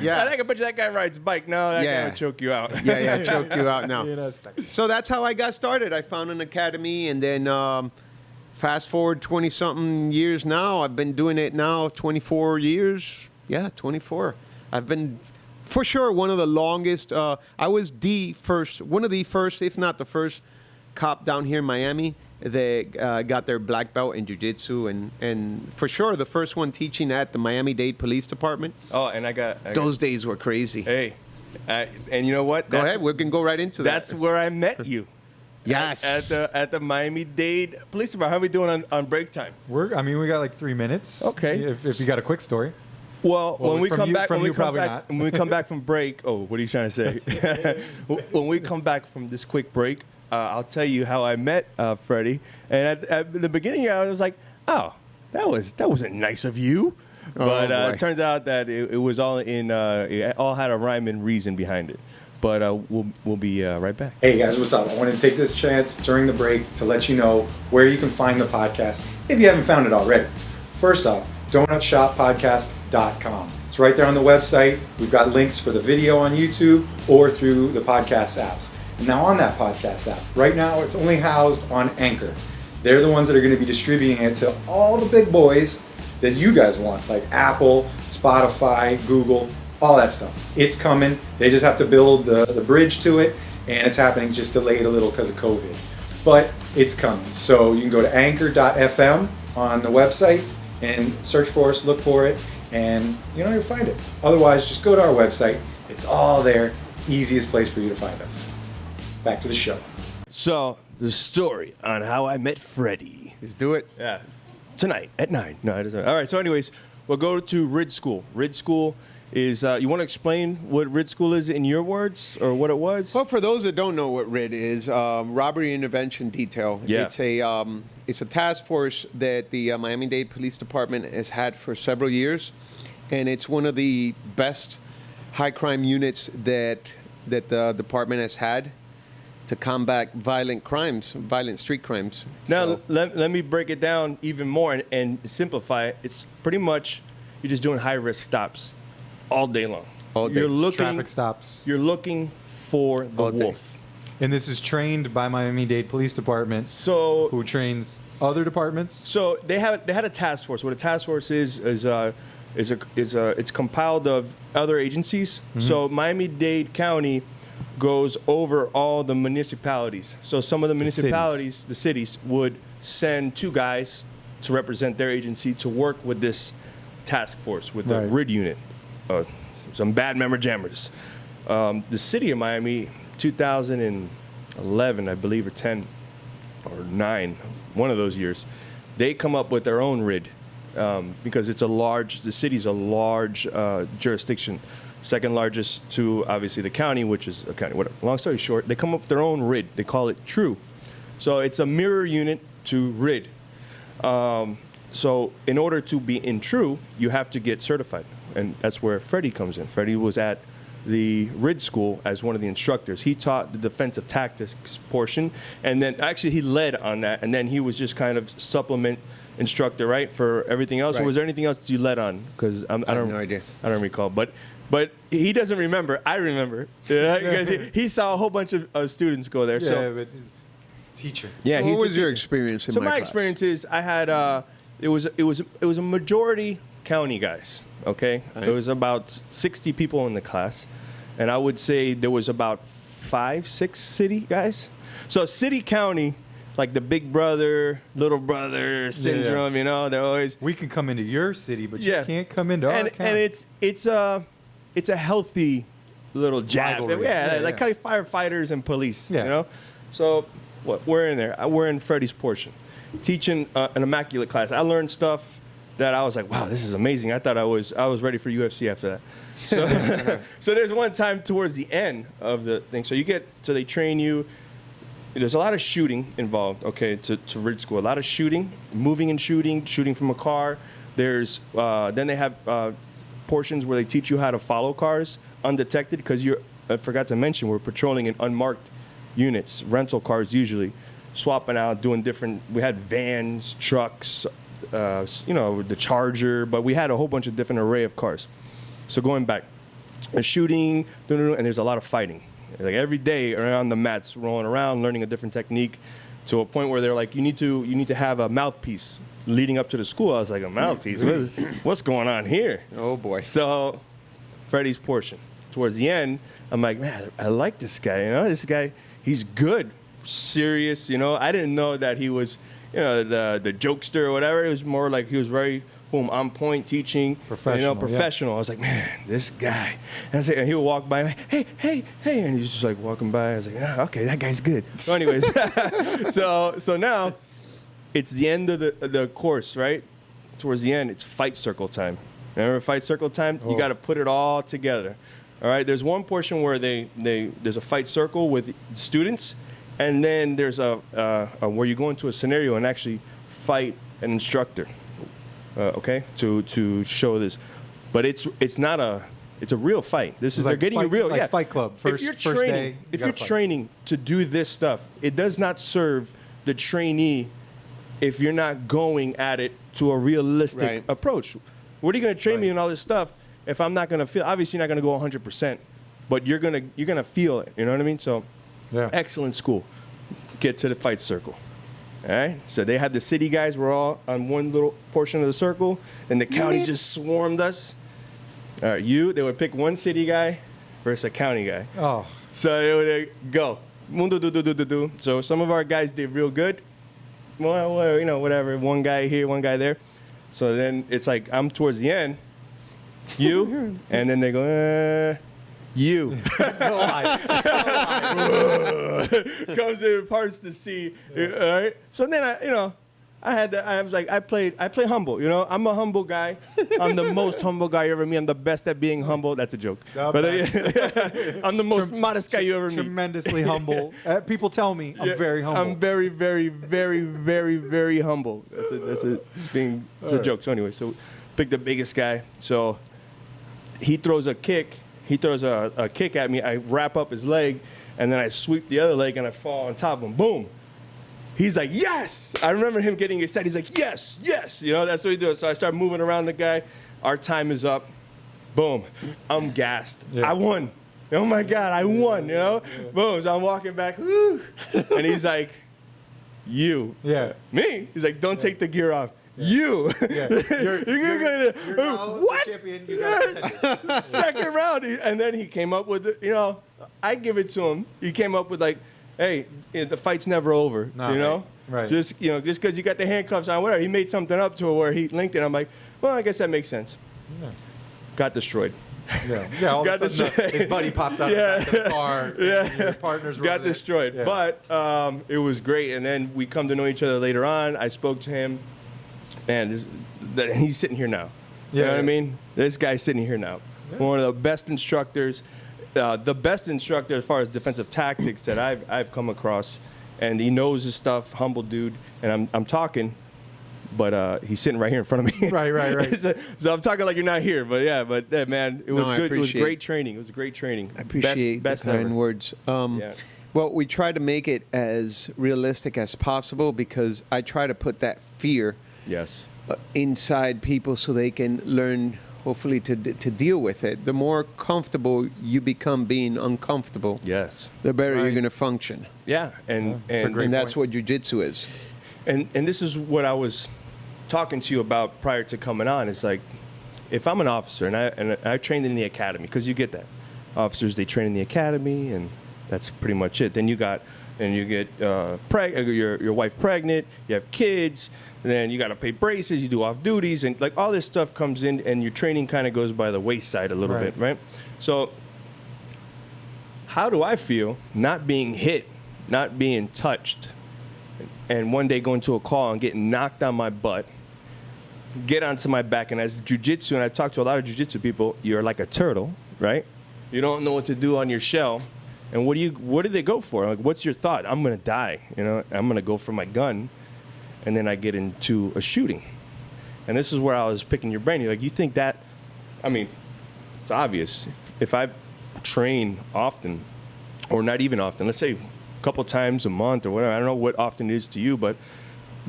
yeah. I think I bet you that guy rides bike. No, that guy Yeah. would choke you out. Yeah, choke you out now. In a second. So that's how I got started. I found an academy, and then fast forward 20-something years now. I've been doing it now 24 years. Yeah, 24. I've been, for sure, one of the longest. I was one of the first, if not the first, cop down here in Miami that got their black belt in jiu-jitsu, and for sure the first one teaching at the Miami-Dade Police Department. Oh, and I got Those days were crazy. Hey, and you know what? Go ahead, we can go right into that. That's where I met you. Yes. At the Miami-Dade Police Department. How are we doing on break time? We got like 3 minutes. Okay. If you got a quick story. Well, Well, when we from come you- back, from when we you, come probably back, not. when we come back from break. Oh, what are you trying to say? When we come back from this quick break, I'll tell you how I met Freddie. And at the beginning, I was like, "Oh, that wasn't nice of you." Oh, But boy. it turns out that it was all it all had a rhyme and reason behind it. But we'll be right back. Hey guys, what's up? I want to take this chance during the break to let you know where you can find the podcast if you haven't found it already. First off, donutshoppodcast.com. It's right there on the website. We've got links for the video on YouTube or through the podcast apps. And now on that podcast app, right now it's only housed on Anchor. They're the ones that are going to be distributing it to all the big boys that you guys want, like Apple, Spotify, Google, all that stuff. It's coming. They just have to build the bridge to it, and it's happening just delayed a little because of COVID. But it's coming. So you can go to anchor.fm on the website and search for us, look for it, and you'll find it. Otherwise, just go to our website. It's all there. Easiest place for you to find us. Back to the show. So the story on how I met Freddie. Let's do it. Yeah. Tonight at 9. No, it doesn't. All right. So, anyways, we'll go to RID School. RID School is. You want to explain what RID School is in your words, or what it was? Well, for those that don't know what RID is, Robbery Intervention Detail. Yeah. It's a task force that the Miami-Dade Police Department has had for several years, and it's one of the best high crime units that the department has had to combat violent street crimes. Now, So- let me break it down even more and simplify it. It's pretty much you're just doing high risk stops all day long. All day. You're looking. Traffic stops. You're looking for the All day. wolf. And this is trained by Miami-Dade Police Department, So who trains other departments. So they had a task force. What a task force is it's compiled of other agencies. So Miami-Dade County goes over all the municipalities. So some of the municipalities, the cities, would send 2 guys to represent their agency to work with this task force with the Right. RID unit. Some bad member jammers. The city of Miami, 2011, I believe, or 10 or 9, one of those years, they come up with their own RID because the city's a large jurisdiction, second largest to obviously the county, which is a county. Long story short, they come up with their own RID. They call it TRUE. So it's a mirror unit to RID. So in order to be in TRUE, you have to get certified. And that's where Freddie comes in. Freddie was at the RID school as one of the instructors. He taught the defensive tactics portion, and then actually he led on that, and then he was just kind of supplement instructor, right, for everything else. Or Right. was there anything else you led on? Because I have don't, no idea. I don't recall, but he doesn't remember. I remember because he saw a whole bunch of students go there. So but he's a teacher. yeah, So he's what the was your teacher. experience in So my my class? experience is I had it was a majority county guys. Okay, Right. There was about 60 people in the class, and I would say there was about 5-6 city guys. So city county, like the big brother, little brother syndrome. You know, they're always We can come into your city, but Yeah. you can't come into our and county. it's a healthy little jab. Rivalry. Yeah, Yeah, like yeah. firefighters and police. Yeah. You know, so what we're in there. We're in Freddy's portion, teaching an immaculate class. I learned stuff that I was like, wow, this is amazing. I thought I was ready for UFC after that. So so there's one time towards the end of the thing. So they train you. There's a lot of shooting involved, okay, to rid school. A lot of shooting, moving and shooting from a car. There's then they have portions where they teach you how to follow cars undetected, because I forgot to mention, we're patrolling in unmarked units, rental cars usually, swapping out, doing different. We had vans, trucks, the Charger, but we had a whole bunch of different array of cars. So going back, shooting, and there's a lot of fighting. Like every day around the mats, rolling around, learning a different technique, to a point where they're like, you need to have a mouthpiece leading up to the school. I was like, a mouthpiece? What's going on here? Oh boy. So Freddy's portion. Towards the end, I'm like, man, I like this guy. You know, this guy, he's good, serious. You know, I didn't know that he was, the jokester or whatever. It was more like he was very on point, teaching, Professional, professional. I was like, man, this guy. And he would walk by, hey, and he's just like walking by. I was like, okay, that guy's good. So anyways, so now it's the end of the course, right? Towards the end, it's fight circle time. Remember fight circle time? You got to put it all together. All right. There's one portion where there's a fight circle with students, and then there's where you go into a scenario and actually fight an instructor. Okay, to show this, but it's a real fight. This is like they're getting fight, you real. like Yeah, Fight Club. If you're training, training to do this stuff, it does not serve the trainee if you're not going at it to a realistic Right. approach. What are you going to train me in all this stuff if I'm not going to feel? Obviously, you're not going to go 100%, but you're gonna feel it. You know what I mean? So, excellent school. Get to the fight circle. All right, so they had the city guys were all on one little portion of the circle, and the county just swarmed us. All right, they would pick one city guy versus a county guy. Oh, So they would go. So some of our guys did real good. Well, whatever. One guy here, one guy there. So then it's like I'm towards the end, you, and then they go, you. Comes in parts to see. All right. So then I play humble. You know, I'm a humble guy. I'm the most humble guy you ever meet. I'm the best at being humble. That's a joke. But I'm the most modest guy you ever meet. tremendously humble. People tell me I'm very humble. I'm very, very, very, very, very humble. That's a joke. So anyway, so pick the biggest guy. So he throws a kick. He throws a kick at me. I wrap up his leg, and then I sweep the other leg, and I fall on top of him. Boom. He's like, yes. I remember him getting excited. He's like, yes, yes. You know, that's what he does. So I start moving around the guy. Our time is up. Boom. I'm gassed. Yeah. I won. Oh, my God, I won, you know? Yeah. Boom. So I'm walking back. Woo. And he's like, you. Yeah. Me? He's like, don't take the gear off. You. Yeah. You're gonna what? Champion, you gotta Second round, and then he came up with, I give it to him. He came up with like, hey, the fight's never over, No, you know? Right. Just because you got the handcuffs on, whatever. He made something up to it where he linked it. I'm like, well, I guess that makes sense. Yeah. Got destroyed. Yeah. All Got of a sudden, destroyed. his buddy pops out of the back of the car. Yeah. Your partner's Got running it. destroyed. Yeah. But it was great. And then we come to know each other later on. I spoke to him, and he's sitting here now. You know what I mean? This guy's sitting here now. Yeah. One of the best instructors, the best instructor as far as defensive tactics that I've come across. And he knows his stuff, humble dude. And I'm talking, but he's sitting right here in front of me. Right. So I'm talking like you're not here. But yeah, man, it was good. It was appreciate great training. It was great training. I appreciate best the kind ever. words. Yeah. Well, we try to make it as realistic as possible because I try to put that fear Yes. inside people so they can learn, hopefully, to deal with it. The more comfortable you become being uncomfortable, Yes. the better you're Right. going to function. Yeah. And That's a great And that's point. what jiu-jitsu is. And this is what I was talking to you about prior to coming on is like, if I'm an officer and I trained in the academy, because you get that. Officers, they train in the academy, and that's pretty much it. Then you get your wife pregnant, you have kids, and then you got to pay braces, you do off duties, and like all this stuff comes in, and your training kind of goes by the wayside a little bit, right? So how do I feel not being hit, not being touched, and one day going to a call and getting knocked on my butt, get onto my back, and as jiu-jitsu, and I talk to a lot of jiu-jitsu people, you're like a turtle, right? You don't know what to do on your shell. And what do they go for? Like, what's your thought? I'm going to die, you know? I'm going to go for my gun. And then I get into a shooting. And this is where I was picking your brain. You're like, you think that, I mean, it's obvious. If I train often, or not even often, let's say a couple times a month or whatever, I don't know what often is to you, but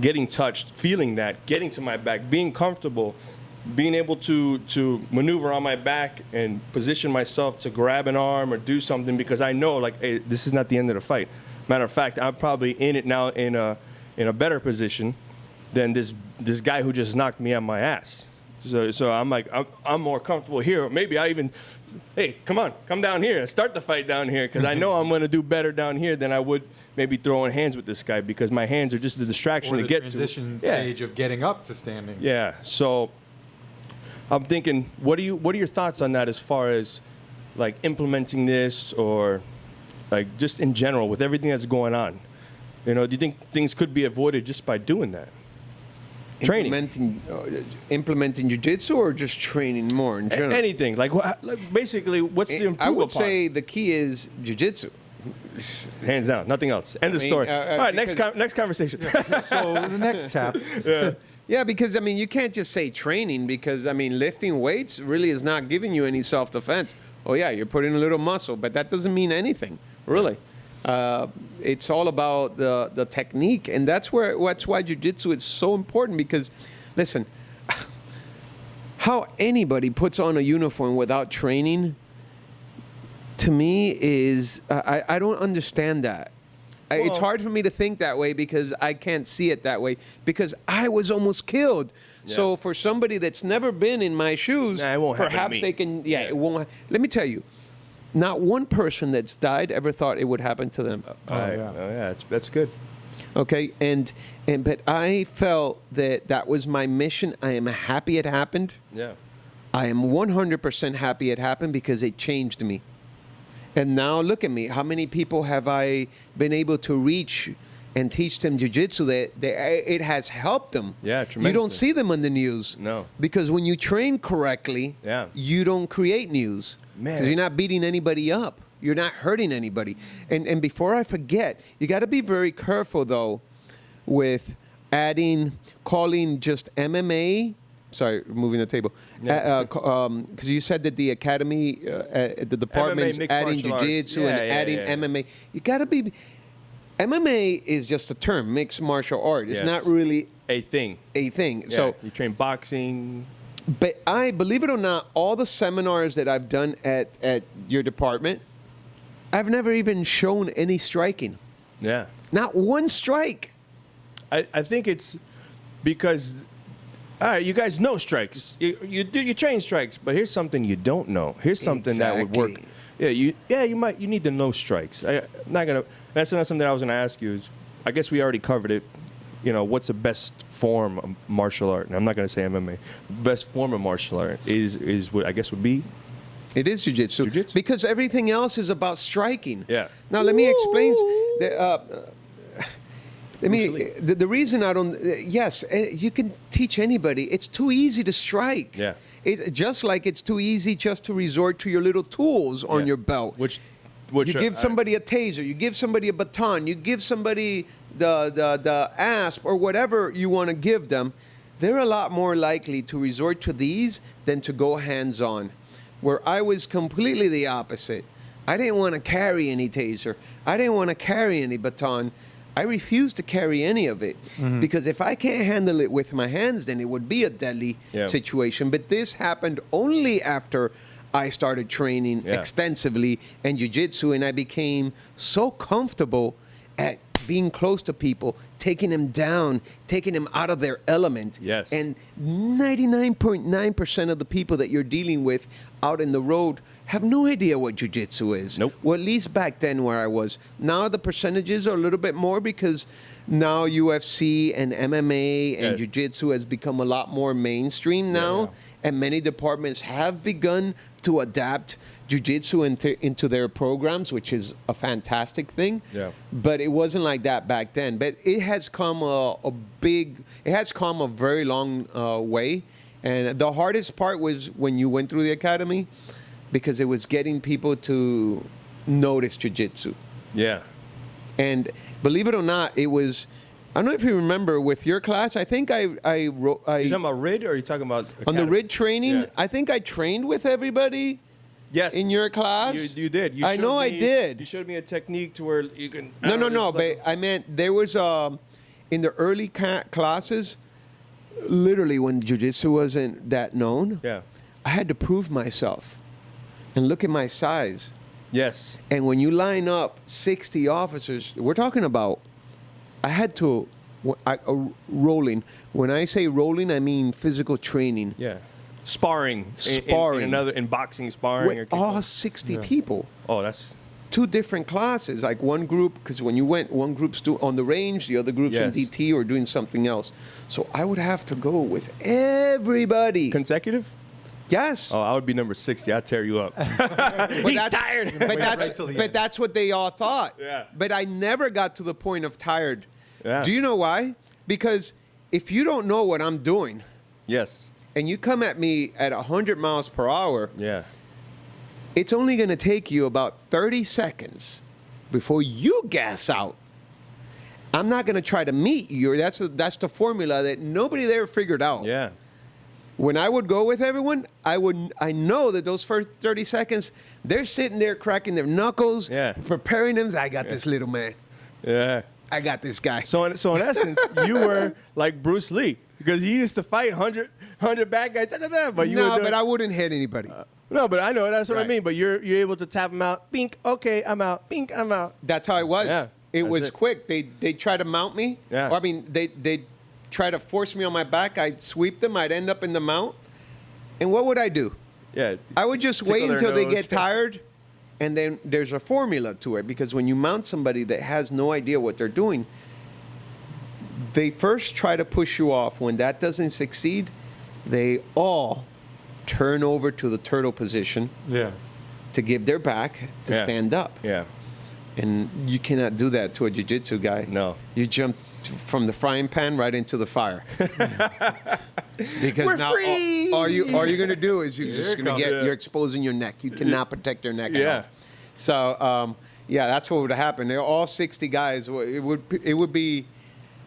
getting touched, feeling that, getting to my back, being comfortable, being able to maneuver on my back and position myself to grab an arm or do something because I know, like, hey, this is not the end of the fight. Matter of fact, I'm probably in it now in a better position than this guy who just knocked me on my ass. So I'm like, I'm more comfortable here. Maybe I even, hey, come down here and start the fight down here because I know I'm going to do better down here than I would maybe throwing hands with this guy because my hands are just the distraction to get to. Or the transition stage of getting up to standing. Yeah, so I'm thinking, what are your thoughts on that as far as like implementing this or like just in general with everything that's going on? You know, do you think things could be avoided just by doing that? Training. Implementing jiu-jitsu or just training more in general? Anything. Like basically, what's the improvement? I would say the key is jiu-jitsu. Hands down, nothing else. End the story. All right, next conversation. So the next tap. Yeah, because, I mean, you can't just say training because, I mean, lifting weights really is not giving you any self-defense. Oh, yeah, you're putting a little muscle, but that doesn't mean anything, really. It's all about the technique, and that's why jiu-jitsu is so important because, listen, how anybody puts on a uniform without training, to me, is, I don't understand that. It's hard for me to think that way because I can't see it that way because I was almost killed. Yeah. So for somebody that's never been in my shoes, it won't perhaps they can, it won't. Let me tell you, not one person that's died ever thought it would happen to them. That's good. Okay, but I felt that was my mission. I am happy it happened. Yeah. I am 100% happy it happened because it changed me. And now look at me. How many people have I been able to reach and teach them jiu-jitsu that it has helped them? Yeah, tremendously. You don't see them on the news. No. Because when you train correctly, you don't create news. Man. Because you're not beating anybody up. You're not hurting anybody. And before I forget, you got to be very careful, though, with calling just MMA. Sorry, moving the table. Because you said that the academy, the department is adding jiu-jitsu and adding MMA. You got to be... MMA is just a term, mixed martial art. It's not really... a thing. Yeah, so you train boxing... But I, believe it or not, all the seminars that I've done at your department, I've never even shown any striking. Yeah. Not one strike. I think it's because... All right, you guys know strikes. You train strikes, but here's something you don't know. Here's something that would work. You need to know strikes. That's not something I was gonna ask you. I guess we already covered it. You know, what's the best form of martial art? And I'm not gonna say MMA. Best form of martial art is what I guess would be. It is jiu-jitsu. Because everything else is about striking. Yeah. Now let me explain. The reason I don't, yes, you can teach anybody. It's too easy to strike. Yeah. It's just like it's too easy just to resort to your little tools on your belt. Which you give somebody a taser, you give somebody a baton, you give somebody the asp or whatever you want to give them. They're a lot more likely to resort to these than to go hands-on. Where I was completely the opposite. I didn't want to carry any taser. I didn't want to carry any baton. I refuse to carry any of it because if I can't handle it with my hands, then it would be a deadly situation. But this happened only after I started training extensively in jiu-jitsu, and I became so comfortable at being close to people, taking them down, taking them out of their element. Yes. And 99.9% of the people that you're dealing with out in the road have no idea what jiu-jitsu is. Nope. Well, at least back then where I was. Now the percentages are a little bit more because now UFC and MMA and Yeah. jiu-jitsu has become a lot more mainstream now. Yes. And many departments have begun to adapt jiu-jitsu into their programs, which is a fantastic thing. Yeah. But it wasn't like that back then. But it has come it has come a very long way. And the hardest part was when you went through the academy, because it was getting people to notice jiu-jitsu. Yeah. And believe it or not, it was, I don't know if you remember with your class, I think I wrote, You talking about RID or are you talking about on the academy? RID training, Yeah. I think I trained with everybody Yes. in your class. You did. You I showed know I me- did. You showed me a technique to where you can. No, but I meant there was, in the early classes, literally when jiu-jitsu wasn't that known, Yeah. I had to prove myself. And look at my size. Yes. And when you line up 60 officers, we're talking about, I had to, rolling. When I say rolling, I mean physical training. Yeah. Sparring. Sparring. In boxing, sparring. With or all kickboxing. 60 people. Oh, that's. Two different classes, like one group, because when you went, one group's on the range, the other group's in Yes. DT or doing something else. So I would have to go with everybody. Consecutive? Yes. Oh, I would be number 60. I'd tear you up. He's tired. But right till the end. that's what they all thought. Yeah. But I never got to the point of tired. Yeah. Do you know why? Because if you don't know what I'm doing Yes. and you come at me at 100 miles per hour, Yeah. it's only going to take you about 30 seconds before you gas out. I'm not going to try to meet you. That's the formula that nobody there figured out. Yeah. When I would go with everyone, I know that those first 30 seconds, they're sitting there cracking their knuckles, Yeah. preparing them. I got this little man. Yeah. I got this guy. So in essence, you were like Bruce Lee because he used to fight 100 bad guys. But you No, were but I wouldn't hit anybody. no, but I know that's what I Right. mean. But you're able to tap him out. Bink. Okay, I'm out. Bink. I'm out. That's how it was. Yeah, it that's was it. quick. They try to mount me. Yeah. Or, I mean, they try to force me on my back. I'd sweep them. I'd end up in the mount. And what would I do? Yeah. I would just Tickle wait their until they nose. get tired. And then there's a formula to it, because when you mount somebody that has no idea what they're doing, they first try to push you off. When that doesn't succeed, they all turn over to the turtle position Yeah. to give their back to Yeah. stand up. Yeah. And you cannot do that to a jiu-jitsu guy. No. You jump from the frying pan right into the fire. Because We're now free! all you're going to do is you're just Here it going to comes. get, Yeah. you're exposing your neck. You cannot protect your neck at Yeah. all. So, yeah, that's what would happen. They're all 60 guys. It would be,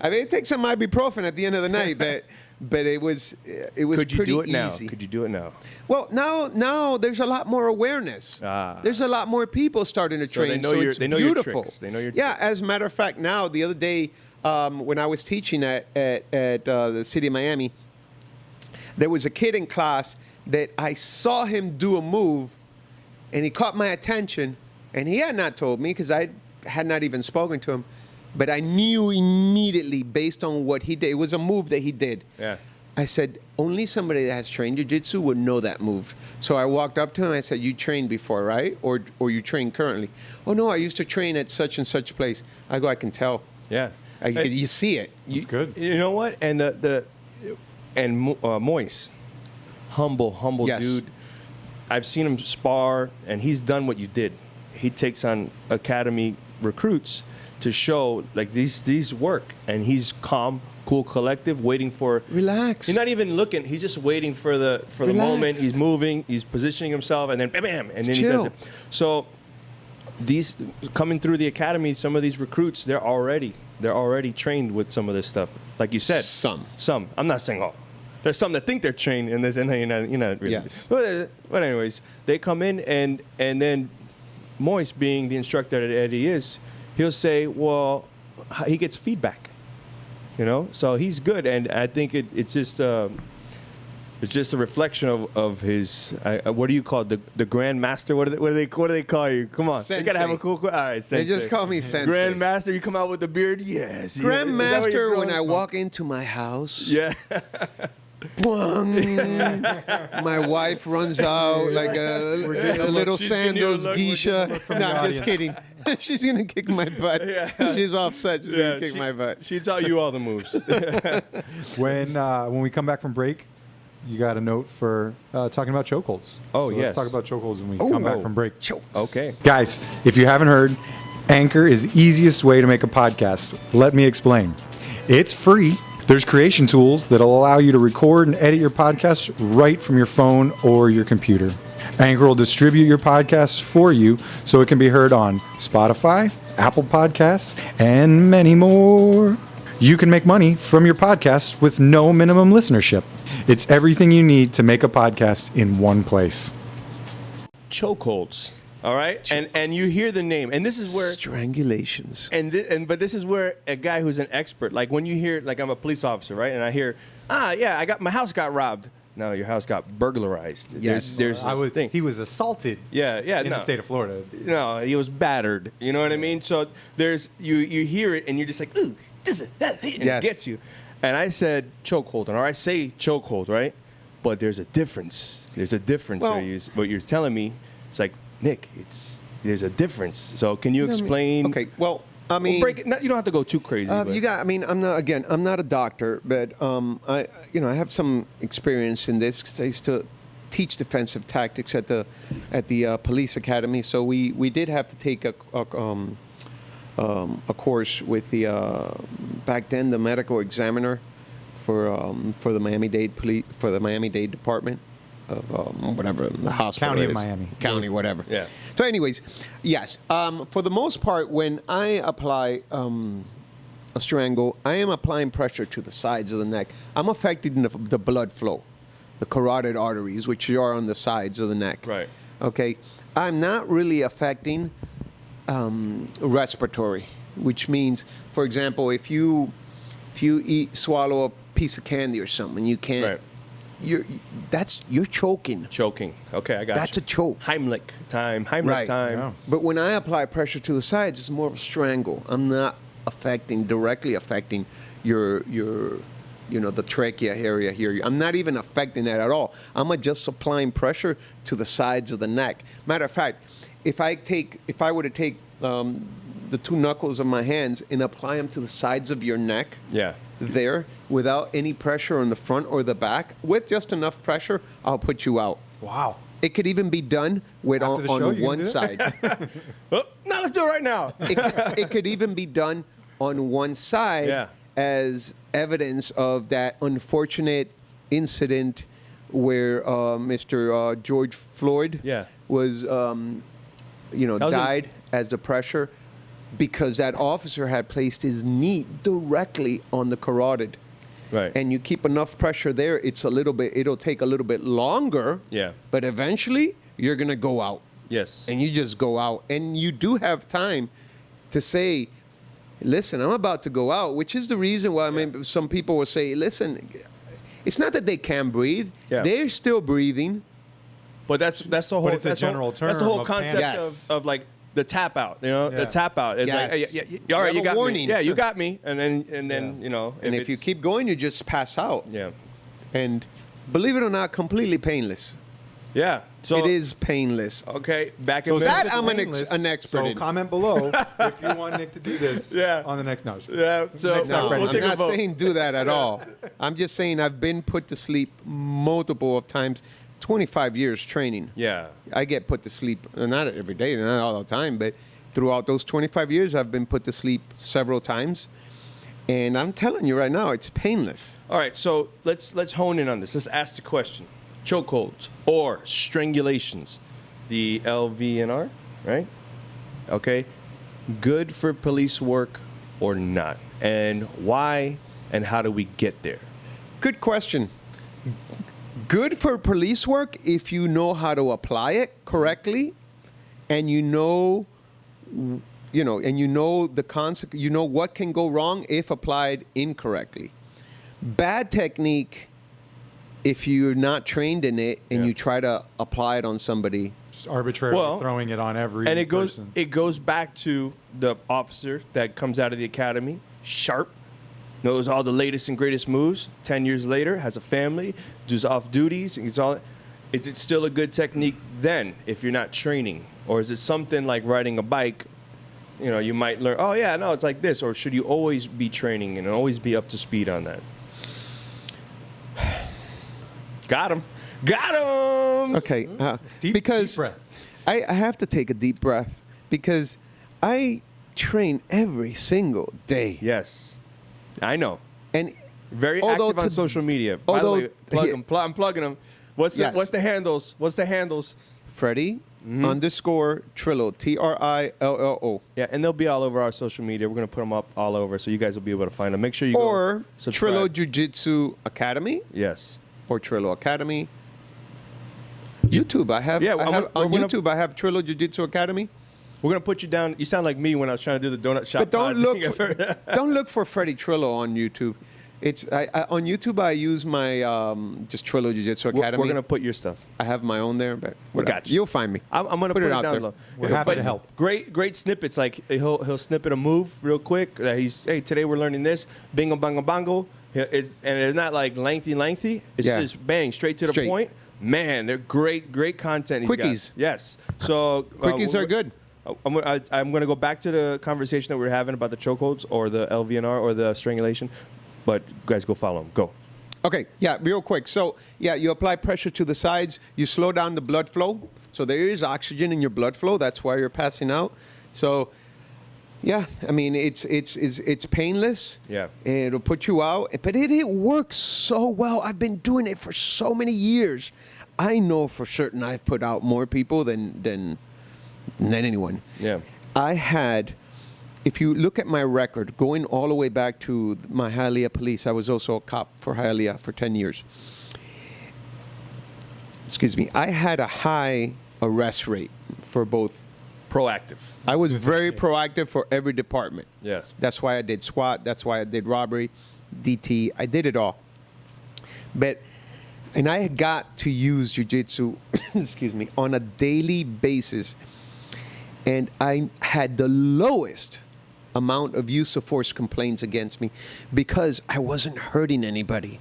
I mean, it takes some ibuprofen at the end of the night, but it was Could you pretty do it now? easy. Could you do it now? Well, now there's a lot more awareness. Ah. There's a lot more people starting to So they train. know so your- it's they know your beautiful. tricks. They know your Yeah, tricks. as a matter of fact, now the other day when I was teaching at the city of Miami, there was a kid in class that I saw him do a move, and he caught my attention, and he had not told me because I had not even spoken to him, but I knew immediately based on what he did. It was a move that he did. Yeah. I said, only somebody that has trained jiu-jitsu would know that move. So I walked up to him and I said, you trained before, right? Or you train currently? Oh, no, I used to train at such and such place. I go, I can tell. Yeah. You see it. It's good. You know what? And Moise, humble Yes. dude. I've seen him spar, and he's done what you did. He takes on academy recruits to show like these work, and he's calm, cool, collective, waiting for. Relax. He's not even looking. He's just waiting for the Relax. moment. He's moving. He's positioning himself, and then bam, bam, and then he does Chill. it. So these coming through the academy, some of these recruits, they're already trained with some of this stuff. Like you said, Some. I'm not saying all. There's some that think they're trained in this, and you're not really. Yes. But anyways, they come in, and then Moise, being the instructor that he is, he'll say, well, he gets feedback. You know, so he's good, and I think it's just there's It's just a reflection of his. What do you call it? The Grand Master? What do they call you? Come on, Sensei. they gotta have a cool. All right, sensei. They just call me Sensei. Grand Master. You come out with the beard. Yes. Grand Is that what you're Master, when going I from? walk into my house, Yeah. boing, my wife runs out like a little She's giving you a Sandoz look. geisha. No, the I'm just kidding. She's going to kick my butt. Yeah. She's upset. She's going to kick my butt. She taught you all the moves. When we come back from break, you got a note for talking about chokeholds. Oh, so yes. Let's talk about chokeholds when we come back from break. Okay. Guys, if you haven't heard, Anchor is the easiest way to make a podcast. Let me explain. It's free. There's creation tools that'll allow you to record and edit your podcast right from your phone or your computer. Anchor will distribute your podcasts for you so it can be heard on Spotify, Apple Podcasts, and many more. You can make money from your podcast with no minimum listenership. It's everything you need to make a podcast in one place. Chokeholds. All right, and you hear the name, and this is where Strangulations. but this is where a guy who's an expert, like when you hear, like I'm a police officer, right, and I hear, my house got robbed. No, your house got burglarized. Yes. there's a thing. He was assaulted. Yeah, in the state of Florida. No, he was battered. You know what I mean? So there's you hear it and you're just like, ooh, this is that, and Yes. it gets you. And I said chokehold, or I say chokehold, right? But there's a difference. There's a difference. Well- What you're telling me, it's like, Nick, there's a difference. So can you explain? Okay, well, I mean, break it. You don't have to go too crazy. but- I'm not a doctor, but I have some experience in this because I used to teach defensive tactics at the police academy. So we did have to take a course with the back then the medical examiner for the Miami-Dade Department of whatever the hospital County of is. Miami. County, whatever. Yeah. So, anyways, yes. For the most part, when I apply a strangle, I am applying pressure to the sides of the neck. I'm affecting the blood flow, the carotid arteries, which are on the sides of the neck. Right. Okay. I'm not really affecting respiratory, which means, for example, if you swallow a piece of candy or something, you can't. Right. You're choking. Choking. Okay, I got That's you. a choke. Heimlich time. Heimlich Right. time. Yeah. But when I apply pressure to the sides, it's more of a strangle. I'm not directly affecting your the trachea area here. I'm not even affecting that at all. I'm just applying pressure to the sides of the neck. Matter of fact, if I were to take the two knuckles of my hands and apply them to the sides of your neck, Yeah. there, without any pressure on the front or the back, with just enough pressure, I'll put you out. Wow. It could even be done with After the show, on you can one do that? side. Oh, no, let's do it right now. It could even be done on one side Yeah. as evidence of that unfortunate incident where Mr. George Floyd Yeah. was, was in- died as the pressure because that officer had placed his knee directly on the carotid. Right. And you keep enough pressure there, it'll take a little bit longer. Yeah. But eventually, you're going to go out. Yes. And you just go out. And you do have time to say, listen, I'm about to go out, which is the reason why some people will say, listen, it's not that they can't breathe. Yeah. They're still breathing. But that's the whole. it's a that's the whole- general That's the term whole of concept panic. Yes. of like the tap out. You know, Yeah. the tap out. It's Yes. like, all right, You you have a got warning. me. Yeah, you got me. And then Yeah. And if you it's- keep going, you just pass out. Yeah. And believe it or not, completely painless. Yeah. So It is painless. Okay. Back So in That since it's I'm an painless, expert So in. comment below if you want Nick to do this Yeah. on the next note. Yeah. So Next No, up, Freddy. we'll I'm take a not vote. saying do that at all. I'm just saying I've been put to sleep multiple of times. 25 years training. Yeah. I get put to sleep, not every day, not all the time, but throughout those 25 years, I've been put to sleep several times. And I'm telling you right now, it's painless. All right. So let's hone in on this. Let's ask the question: chokeholds or strangulations, the LVNR, right? Okay. Good for police work or not, and why, and how do we get there? Good question. Good for police work if you know how to apply it correctly, and you know the consequence. You know what can go wrong if applied incorrectly. Bad technique if you're not trained in it and Yeah. you try to apply it on somebody, Just arbitrarily throwing it on every and it person. goes back to the officer that comes out of the academy, sharp, knows all the latest and greatest moves. 10 years later, has a family, does off duties, and it's all. Is it still a good technique then if you're not training, or is it something like riding a bike? You know, you might learn. Oh yeah, no, it's like this. Or should you always be training and always be up to speed on that? Got him. okay, Deep because breath. I have to take a deep breath because I train every single day. Yes, I know. And Very although active on to- social media. By the although- way, plug 'em. I'm plugging them. What's Yes. the handles? What's the handles? Freddy Mm-hmm. _ Trillo, Trillo, Yeah, and they'll be all over our social media. We're gonna put them up all over, so you guys will be able to find them. Make sure you or go subscribe. Trillo Jiu-Jitsu Academy Yes. or Trillo Academy. YouTube, I have. Yeah, I I'm have gonna- on we're gonna- YouTube. I have Trillo Jiu-Jitsu Academy. We're gonna put you down. You sound like me when I was trying to do the donut shop. But don't pod look. thing. For, don't look for Freddy Trillo on YouTube. It's I on YouTube. I use my just Trillo Jiu-Jitsu Academy. We're gonna put your stuff. I have my own there, but whatever. got you. You'll find me. I'm gonna put it out down there. low. We're happy to help. Great snippets. Like he'll snippet a move real quick. That hey, today we're learning this. Bingo, bango, bango. And it's not like lengthy. It's Yeah. just bang straight to the Straight. point. Man, they're great content. These Quickies. guys. Yes. So Quickies are good. I'm gonna go back to the conversation that we were having about the chokeholds or the LVNR or the strangulation. But guys, go follow them. Go. Okay, yeah, real quick. So, yeah, you apply pressure to the sides. You slow down the blood flow. So there is oxygen in your blood flow. That's why you're passing out. So, yeah, I mean, it's painless. Yeah. It'll put you out. But it works so well. I've been doing it for so many years. I know for certain I've put out more people than anyone. Yeah. I had, if you look at my record, going all the way back to my Hialeah police, I was also a cop for Hialeah for 10 years. Excuse me. I had a high arrest rate for both. Proactive. I was very proactive for every department. Yes. That's why I did SWAT. That's why I did robbery, DT. I did it all. And I got to use jiu-jitsu, excuse me, on a daily basis. And I had the lowest amount of use of force complaints against me because I wasn't hurting anybody.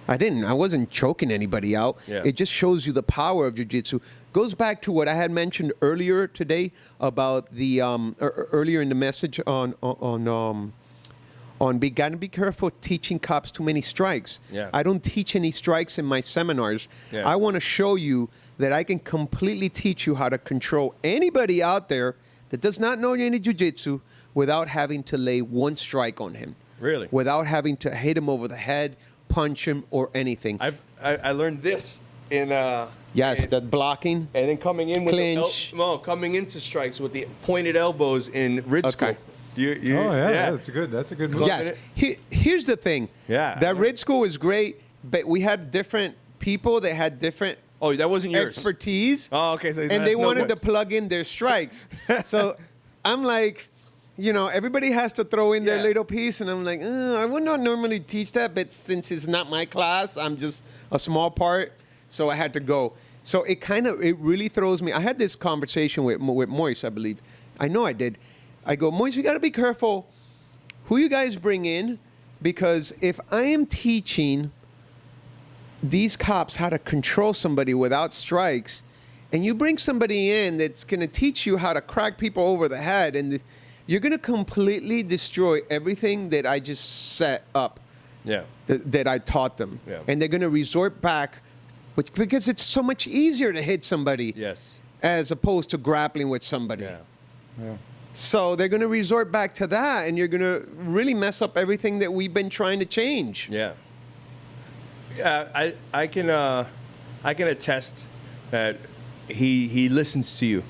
I wasn't choking anybody out. Yeah. It just shows you the power of jiu-jitsu. Goes back to what I had mentioned earlier today about the earlier in the message on gotta be careful teaching cops too many strikes. Yeah. I don't teach any strikes in my seminars. Yeah. I want to show you that I can completely teach you how to control anybody out there that does not know any jiu-jitsu without having to lay one strike on him. Really? Without having to hit him over the head, punch him, or anything. I learned this in Yes, in- that blocking. and then coming in with Clinch. coming into strikes with the pointed elbows in Rid School. Okay. Oh yeah, that's a good move. Yes. Here's the thing. Yeah. That Rid School is great, but we had different people that had different Oh, that wasn't yours. expertise. Oh, okay. So And that's they no wanted to whips. plug in their strikes. So I'm like, everybody has to throw in their Yeah. little piece. And I'm like, I would not normally teach that, but since it's not my class, I'm just a small part. So I had to go. So it really throws me. I had this conversation with Moise, I believe. I know I did. I go, Moise, you got to be careful who you guys bring in, because if I am teaching these cops how to control somebody without strikes, and you bring somebody in that's going to teach you how to crack people over the head, and you're going to completely destroy everything that I just set up, Yeah. that I taught them. Yeah. And they're going to resort back, because it's so much easier to hit somebody Yes. as opposed to grappling with somebody. Yeah. Yeah. So they're going to resort back to that, and you're going to really mess up everything that we've been trying to change. Yeah. Yeah. I can attest that he listens to you,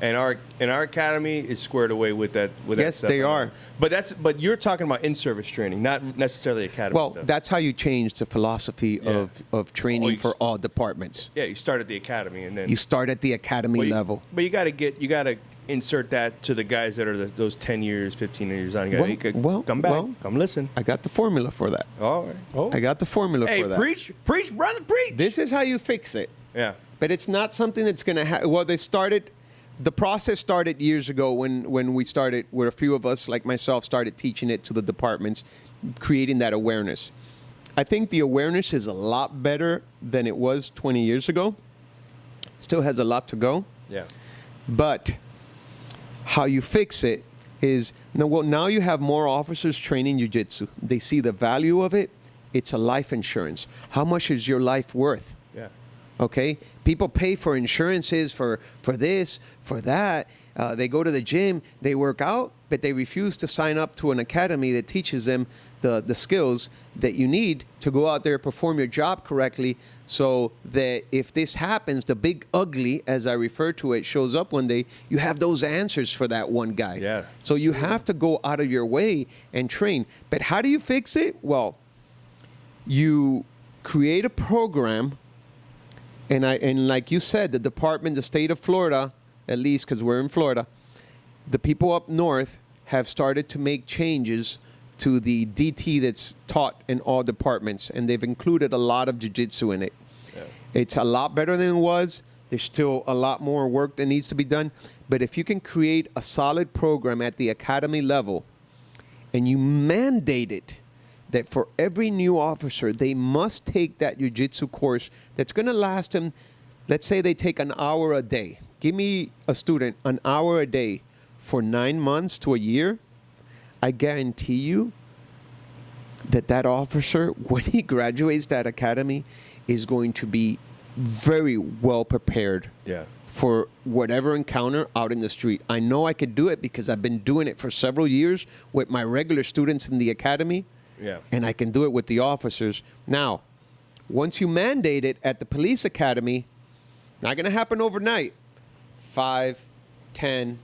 and our academy is squared away with that. With Yes, that stuff. they are. But you're talking about in-service training, not necessarily academy Well, stuff. that's how you change the philosophy Yeah. of training Oh, you for s- all departments. Yeah, you start at the academy and then You start at the academy But you- level. But you got to insert that to the guys that are those 10 years, 15 years on? You could come back, come listen. I got the formula for that. All right. Oh. I got the formula Hey, for that. preach, brother, preach. This is how you fix it. Yeah. But it's not something that's going to happen. Well, the process started years ago when we started, where a few of us, like myself, started teaching it to the departments, creating that awareness. I think the awareness is a lot better than it was 20 years ago. Still has a lot to go. Yeah. But how you fix it is, now you have more officers training jiu-jitsu. They see the value of it. It's a life insurance. How much is your life worth? Yeah. Okay? People pay for insurances for this, for that. They go to the gym, they work out, but they refuse to sign up to an academy that teaches them the skills that you need to go out there, perform your job correctly, so that if this happens, the big ugly, as I refer to it, shows up one day, you have those answers for that one guy. Yeah. So you have to go out of your way and train. But how do you fix it? Well, you create a program, and like you said, the department, the state of Florida, at least because we're in Florida, the people up north have started to make changes to the DT that's taught in all departments, and they've included a lot of jiu-jitsu in it. Yeah. It's a lot better than it was. There's still a lot more work that needs to be done, but if you can create a solid program at the academy level, and you mandate it, that for every new officer, they must take that jiu-jitsu course that's going to last them, let's say they take an hour a day. Give me a student an hour a day for 9 months to a year. I guarantee you that officer, when he graduates that academy, is going to be very well prepared for whatever encounter out in the street. I know I could do it because I've been doing it for several years with my regular students in the academy, and I can do it with the officers. Now, once you mandate it at the police academy, not going to happen overnight. 5, 10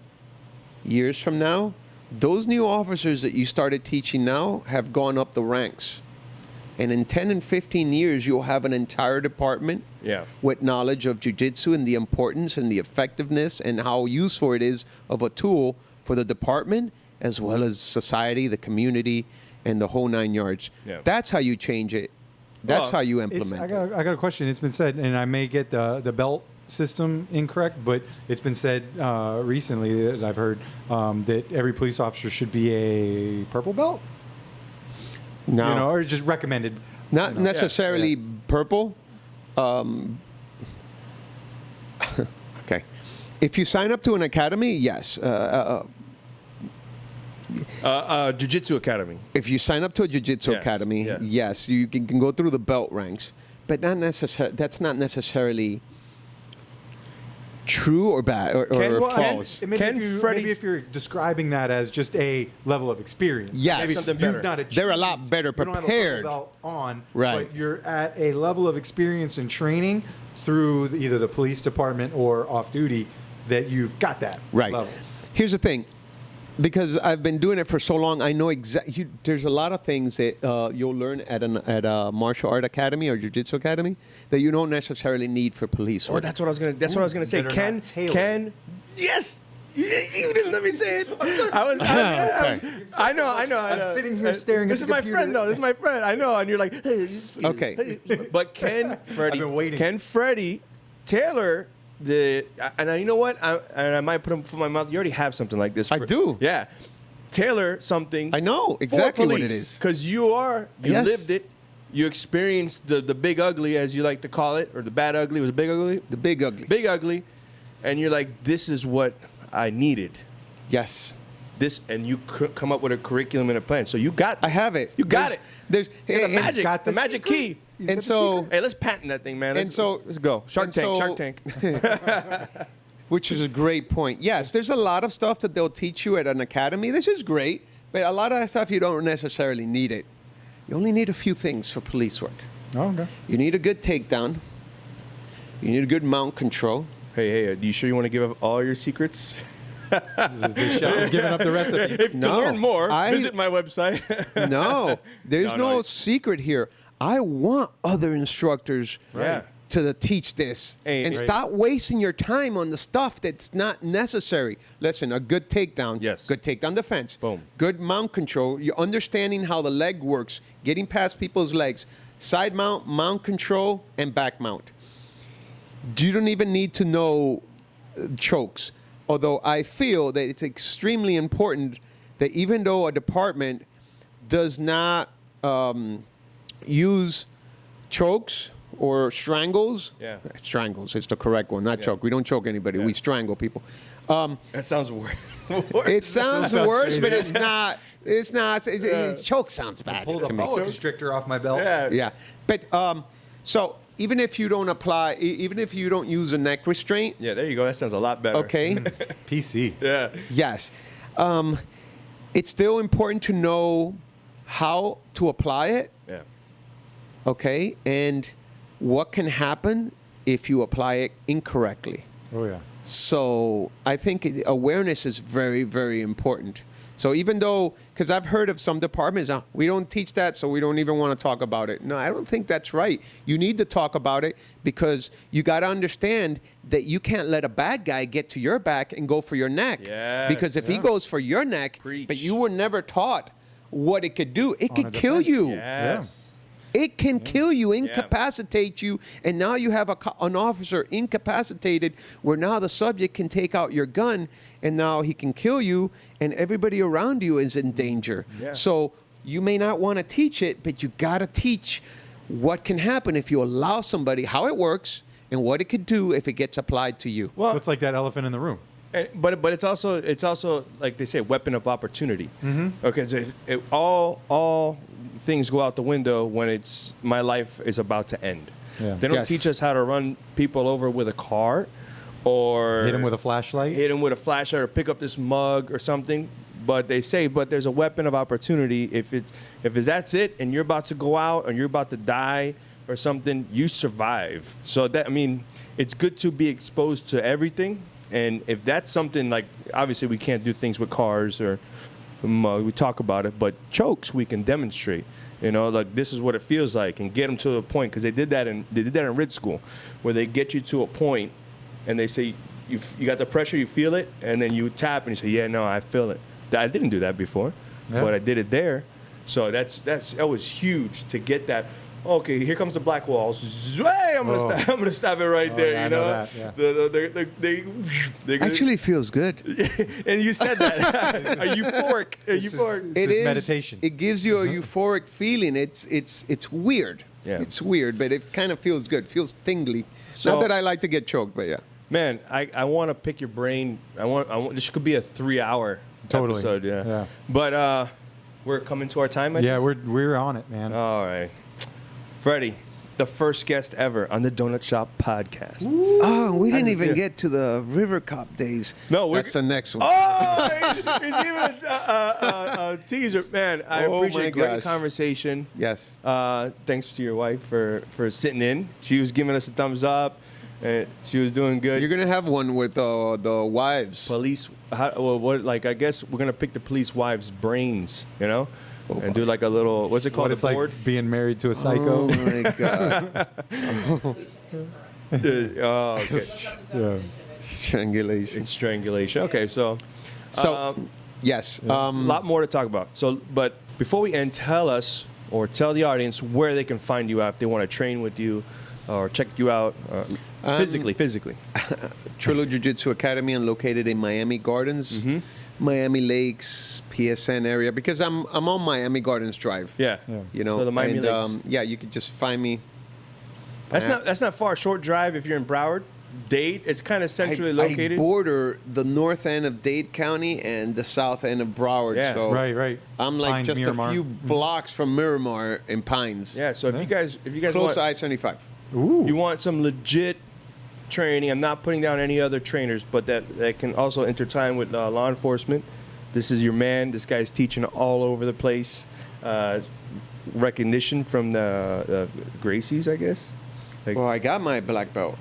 years from now, those new officers that you started teaching now have gone up the ranks. And in 10 and 15 years, you'll have an entire department with knowledge of jiu-jitsu and the importance and the effectiveness and how useful it is of a tool for the department as well as society, the community, and the whole 9 yards. Yeah. That's how you change it. That's how you implement it. I got a question. It's been said, and I may get the belt system incorrect, but it's been said recently that I've heard that every police officer should be a purple belt. No, or just recommended. Not necessarily purple. Okay, if you sign up to an academy, yes. Jiu-Jitsu Academy. If you sign up to a Jiu-Jitsu Academy, yes, you can go through the belt ranks, but that's not necessarily true or bad or false. Maybe if you're describing that as just a level of experience, yes, maybe something better. They're a lot better prepared. You don't have a belt on, right? But you're at a level of experience and training through either the police department or off duty that you've got that level. Here's the thing. Because I've been doing it for so long, I know exactly. There's a lot of things that you'll learn at a martial art academy or jiu-jitsu academy that you don't necessarily need for police work. That's what I was gonna. That's what I was gonna say. Yes. You didn't let me say it. I know. I'm sitting here staring at the computer. This is my friend, though. This is my friend. I know. And you're like, okay. But Freddy Taylor. And you know what? I might put him for my mouth. You already have something like this. I do. Yeah. Taylor something. I know exactly what it is. Because you lived it. You experienced the big ugly, as you like to call it, or the bad ugly. Was it big ugly? The big ugly. Big ugly. And you're like, this is what I needed. Yes. And you come up with a curriculum and a plan. So you got this. I have it. You got it. There's the magic key. And so, hey, let's patent that thing, man. Let's go. Shark Tank. Which is a great point. Yes, there's a lot of stuff that they'll teach you at an academy. This is great, but a lot of that stuff you don't necessarily need it. You only need a few things for police work. Oh, okay. You need a good takedown. You need a good mount control. Hey, are you sure you want to give up all your secrets? This is the show. Giving up the recipe. To learn more, visit my website. No, there's no secret here. I want other instructors to teach this. Hey, And right. stop wasting your time on the stuff that's not necessary. Listen, a good takedown. Yes. Good takedown defense. Boom. Good mount control. You're understanding how the leg works, getting past people's legs. Side mount, mount control, and back mount. You don't even need to know chokes. Although I feel that it's extremely important that even though a department does not use chokes or strangles, Yeah. strangles is the correct one, not Yeah. choke. We don't choke anybody. Yeah. We strangle people. That sounds weird. It sounds worse, but it's not. It's not. Choke sounds bad Pull the to me. boa constrictor off my belt. Yeah. Yeah, but so even if you don't apply, even if you don't use a neck restraint, Yeah, there you go. That sounds a lot better. okay. PC. Yeah. Yes. It's still important to know how to apply it, Yeah. okay, and what can happen if you apply it incorrectly. Oh yeah. So I think awareness is very, very important. So even though, because I've heard of some departments, we don't teach that, so we don't even want to talk about it. No, I don't think that's right. You need to talk about it because you got to understand that you can't let a bad guy get to your back and go for your neck. Yes. Because if he goes for your neck, Preach. but you were never taught what it could do, it On a could kill defense. you. Yes. It can kill you, incapacitate you, and now you have an officer incapacitated where now the subject can take out your gun and now he can kill you and everybody around you is in danger. Yeah. So you may not want to teach it, but you got to teach what can happen if you allow somebody, how it works and what it could do if it gets applied to you. Well, So it's like that elephant in the room. but it's also like they say, weapon of opportunity. Mm-hmm. Okay, so if all things go out the window when it's my life is about to end. Yeah. They don't Yes. teach us how to run people over with a car, or Hit him with a flashlight. hit him with a flashlight, or pick up this mug or something. But they say, but there's a weapon of opportunity. If that's it, and you're about to go out, and you're about to die or something, you survive. So that, I mean, it's good to be exposed to everything. And if that's something like, obviously we can't do things with cars or we talk about it, but chokes we can demonstrate. You know, like this is what it feels like, and get them to the point, because they did that in Rit School, where they get you to a point, and they say you got the pressure, you feel it, and then you tap and you say, yeah, no, I feel it. I didn't do that before, but I did it there. So that was huge to get that. Okay, here comes the black walls. Hey, I'm gonna stop it right there. yeah, you I know know, that, yeah. they Actually feels good. and you said that a euphoric. It just is meditation. It gives you a euphoric feeling. It's weird. Yeah. It's weird, but it kind of feels good. Feels tingly. So- Not that I like to get choked, but yeah. Man, I want to pick your brain. I want. This could be a 3-hour Totally. episode. Yeah. Yeah. But we're coming to our time. I Yeah, think? we're on it, man. All right. Freddie, the first guest ever on the Donut Shop podcast. Oh, we didn't That's even good. get to the River Cop days. No, we're that's the next one. Oh, it's even a teaser, man. I Oh, appreciate my a great gosh. conversation. Yes. Thanks to your wife for sitting in. She was giving us a thumbs up. And she was doing good. You're gonna have one with the wives. Police. I guess we're gonna pick the police wives' brains, you know, and do like a little. What's it called? What it's a like board. being married to a psycho. Oh my god. Oh, okay. Yeah. Strangulation. It's strangulation. Okay, so So, yes. a lot more to talk about. So, but before we end, tell us or tell the audience where they can find you out if they want to train with you or check you out physically. Trillo Jiu-Jitsu Academy. I'm located in Miami Gardens, Miami Lakes, PSN area, because I'm on Miami Gardens Drive. Yeah. You know, So the Miami and, Lakes. yeah, you could just find me. That's not far. Short drive if you're in Broward. Dade. It's kind of centrally I located. border the north end of Dade County and the south end of Broward. Yeah. So Right. I'm like Pines, just Miramar. a few blocks from Miramar and Pines. Yeah. So if you guys Close want, to I-75. Ooh. you want some legit training, I'm not putting down any other trainers, but that can also intertwine with law enforcement. This is your man. This guy's teaching all over the place. Recognition from the Gracies, I guess. Like, Well, I got my black belt.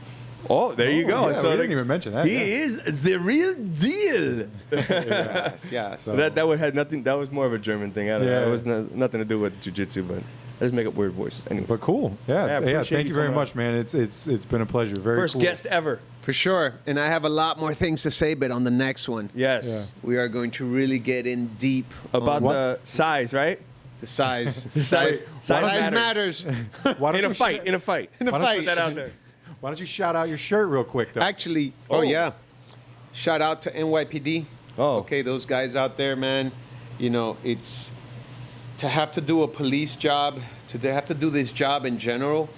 oh, there you go. Yeah, So we didn't even mention that. he yeah. is the real deal. Yes. That would have nothing. That was more of a German thing. I don't know. Yeah. It was nothing to do with jiu-jitsu, but just make up weird voices. Anyways. But cool. Yeah. appreciate Thank you very coming much, man. It's been a pleasure. Very First cool. guest ever. For sure. And I have a lot more things to say, but on the next one, Yes. Yeah. we are going to really get in deep About on the size, right? the size. The Size- size matters. Why don't In a you fight. In a fight. In a Why don't fight. Put that out there. Why don't you shout out your shirt real quick, though? Actually, Oh. yeah. Shout out to NYPD. Oh. Okay, those guys out there, man. You know, it's to have to do a police job, to have to do this job in general,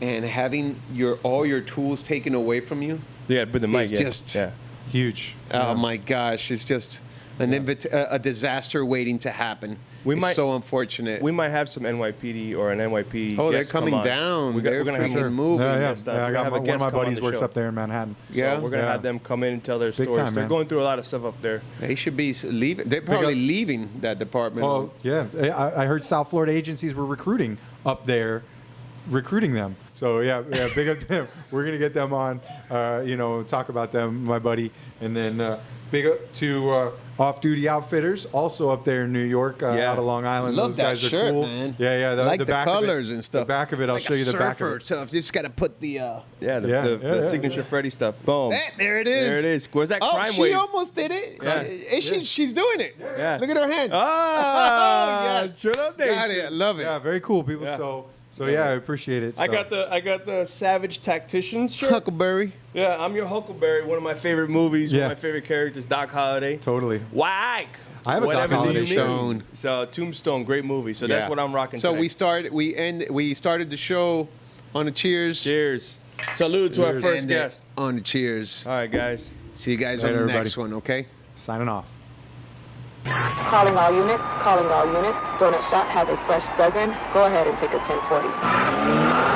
and having all your tools taken away from you. Yeah, but the mic. It's Yeah. just- Yeah. Huge. Oh my gosh, it's just a disaster waiting to happen. We It's might- so unfortunate. We might have some NYPD or an NYPD. Oh, they're guest come coming on. down. They're We're gonna have freaking them. moving. Yeah, yeah. Yes, Yeah, I we're gonna got have a one of guest my come on buddies the works show. up there in Manhattan. Yeah? So we're gonna Yeah. have them come in and tell their Big stories. time, They're man. going through a lot of stuff up there. They should be leaving. They're probably leaving that department. Well, yeah. I heard South Florida agencies were recruiting up there, recruiting them. So yeah, big up to them. We're gonna get them on. Talk about them, my buddy, and then big up to Off-Duty Outfitters, also up there in New York, Yeah. out of Long Island. Love Those that guys are shirt, cool. man. Yeah. I like the back of it- colors and stuff. The back of it, I'll Like show a you the back of surfer it. stuff. Just gotta put the. Yeah, Yeah, the yeah, signature yeah. Freddy stuff. Boom. There it is. There it is. Where's that Oh, crime she wave? almost did it. Yeah. She's doing it. Yeah. Look at her hand. Ah, Yes. Trill up Got it. I love it. Yeah, very cool people. Yeah. So yeah, I appreciate it. I So. got the Savage Tacticians shirt. Huckleberry. Yeah, I'm your Huckleberry. One of my favorite movies. One Yeah. of my favorite characters, Doc Holliday. Totally. Whack. I have a Doc Whatever Holliday you need. Tombstone. So Tombstone, great movie. So that's Yeah. what I'm rocking. So today. we started the show on a cheers. Cheers. Salute to our Cheers. first And it guest. on the cheers. All right, guys. See you guys Later, on the everybody. next one, okay? Signing off. Calling all units, calling all units. Donut shop has a fresh dozen. Go ahead and take a 1040.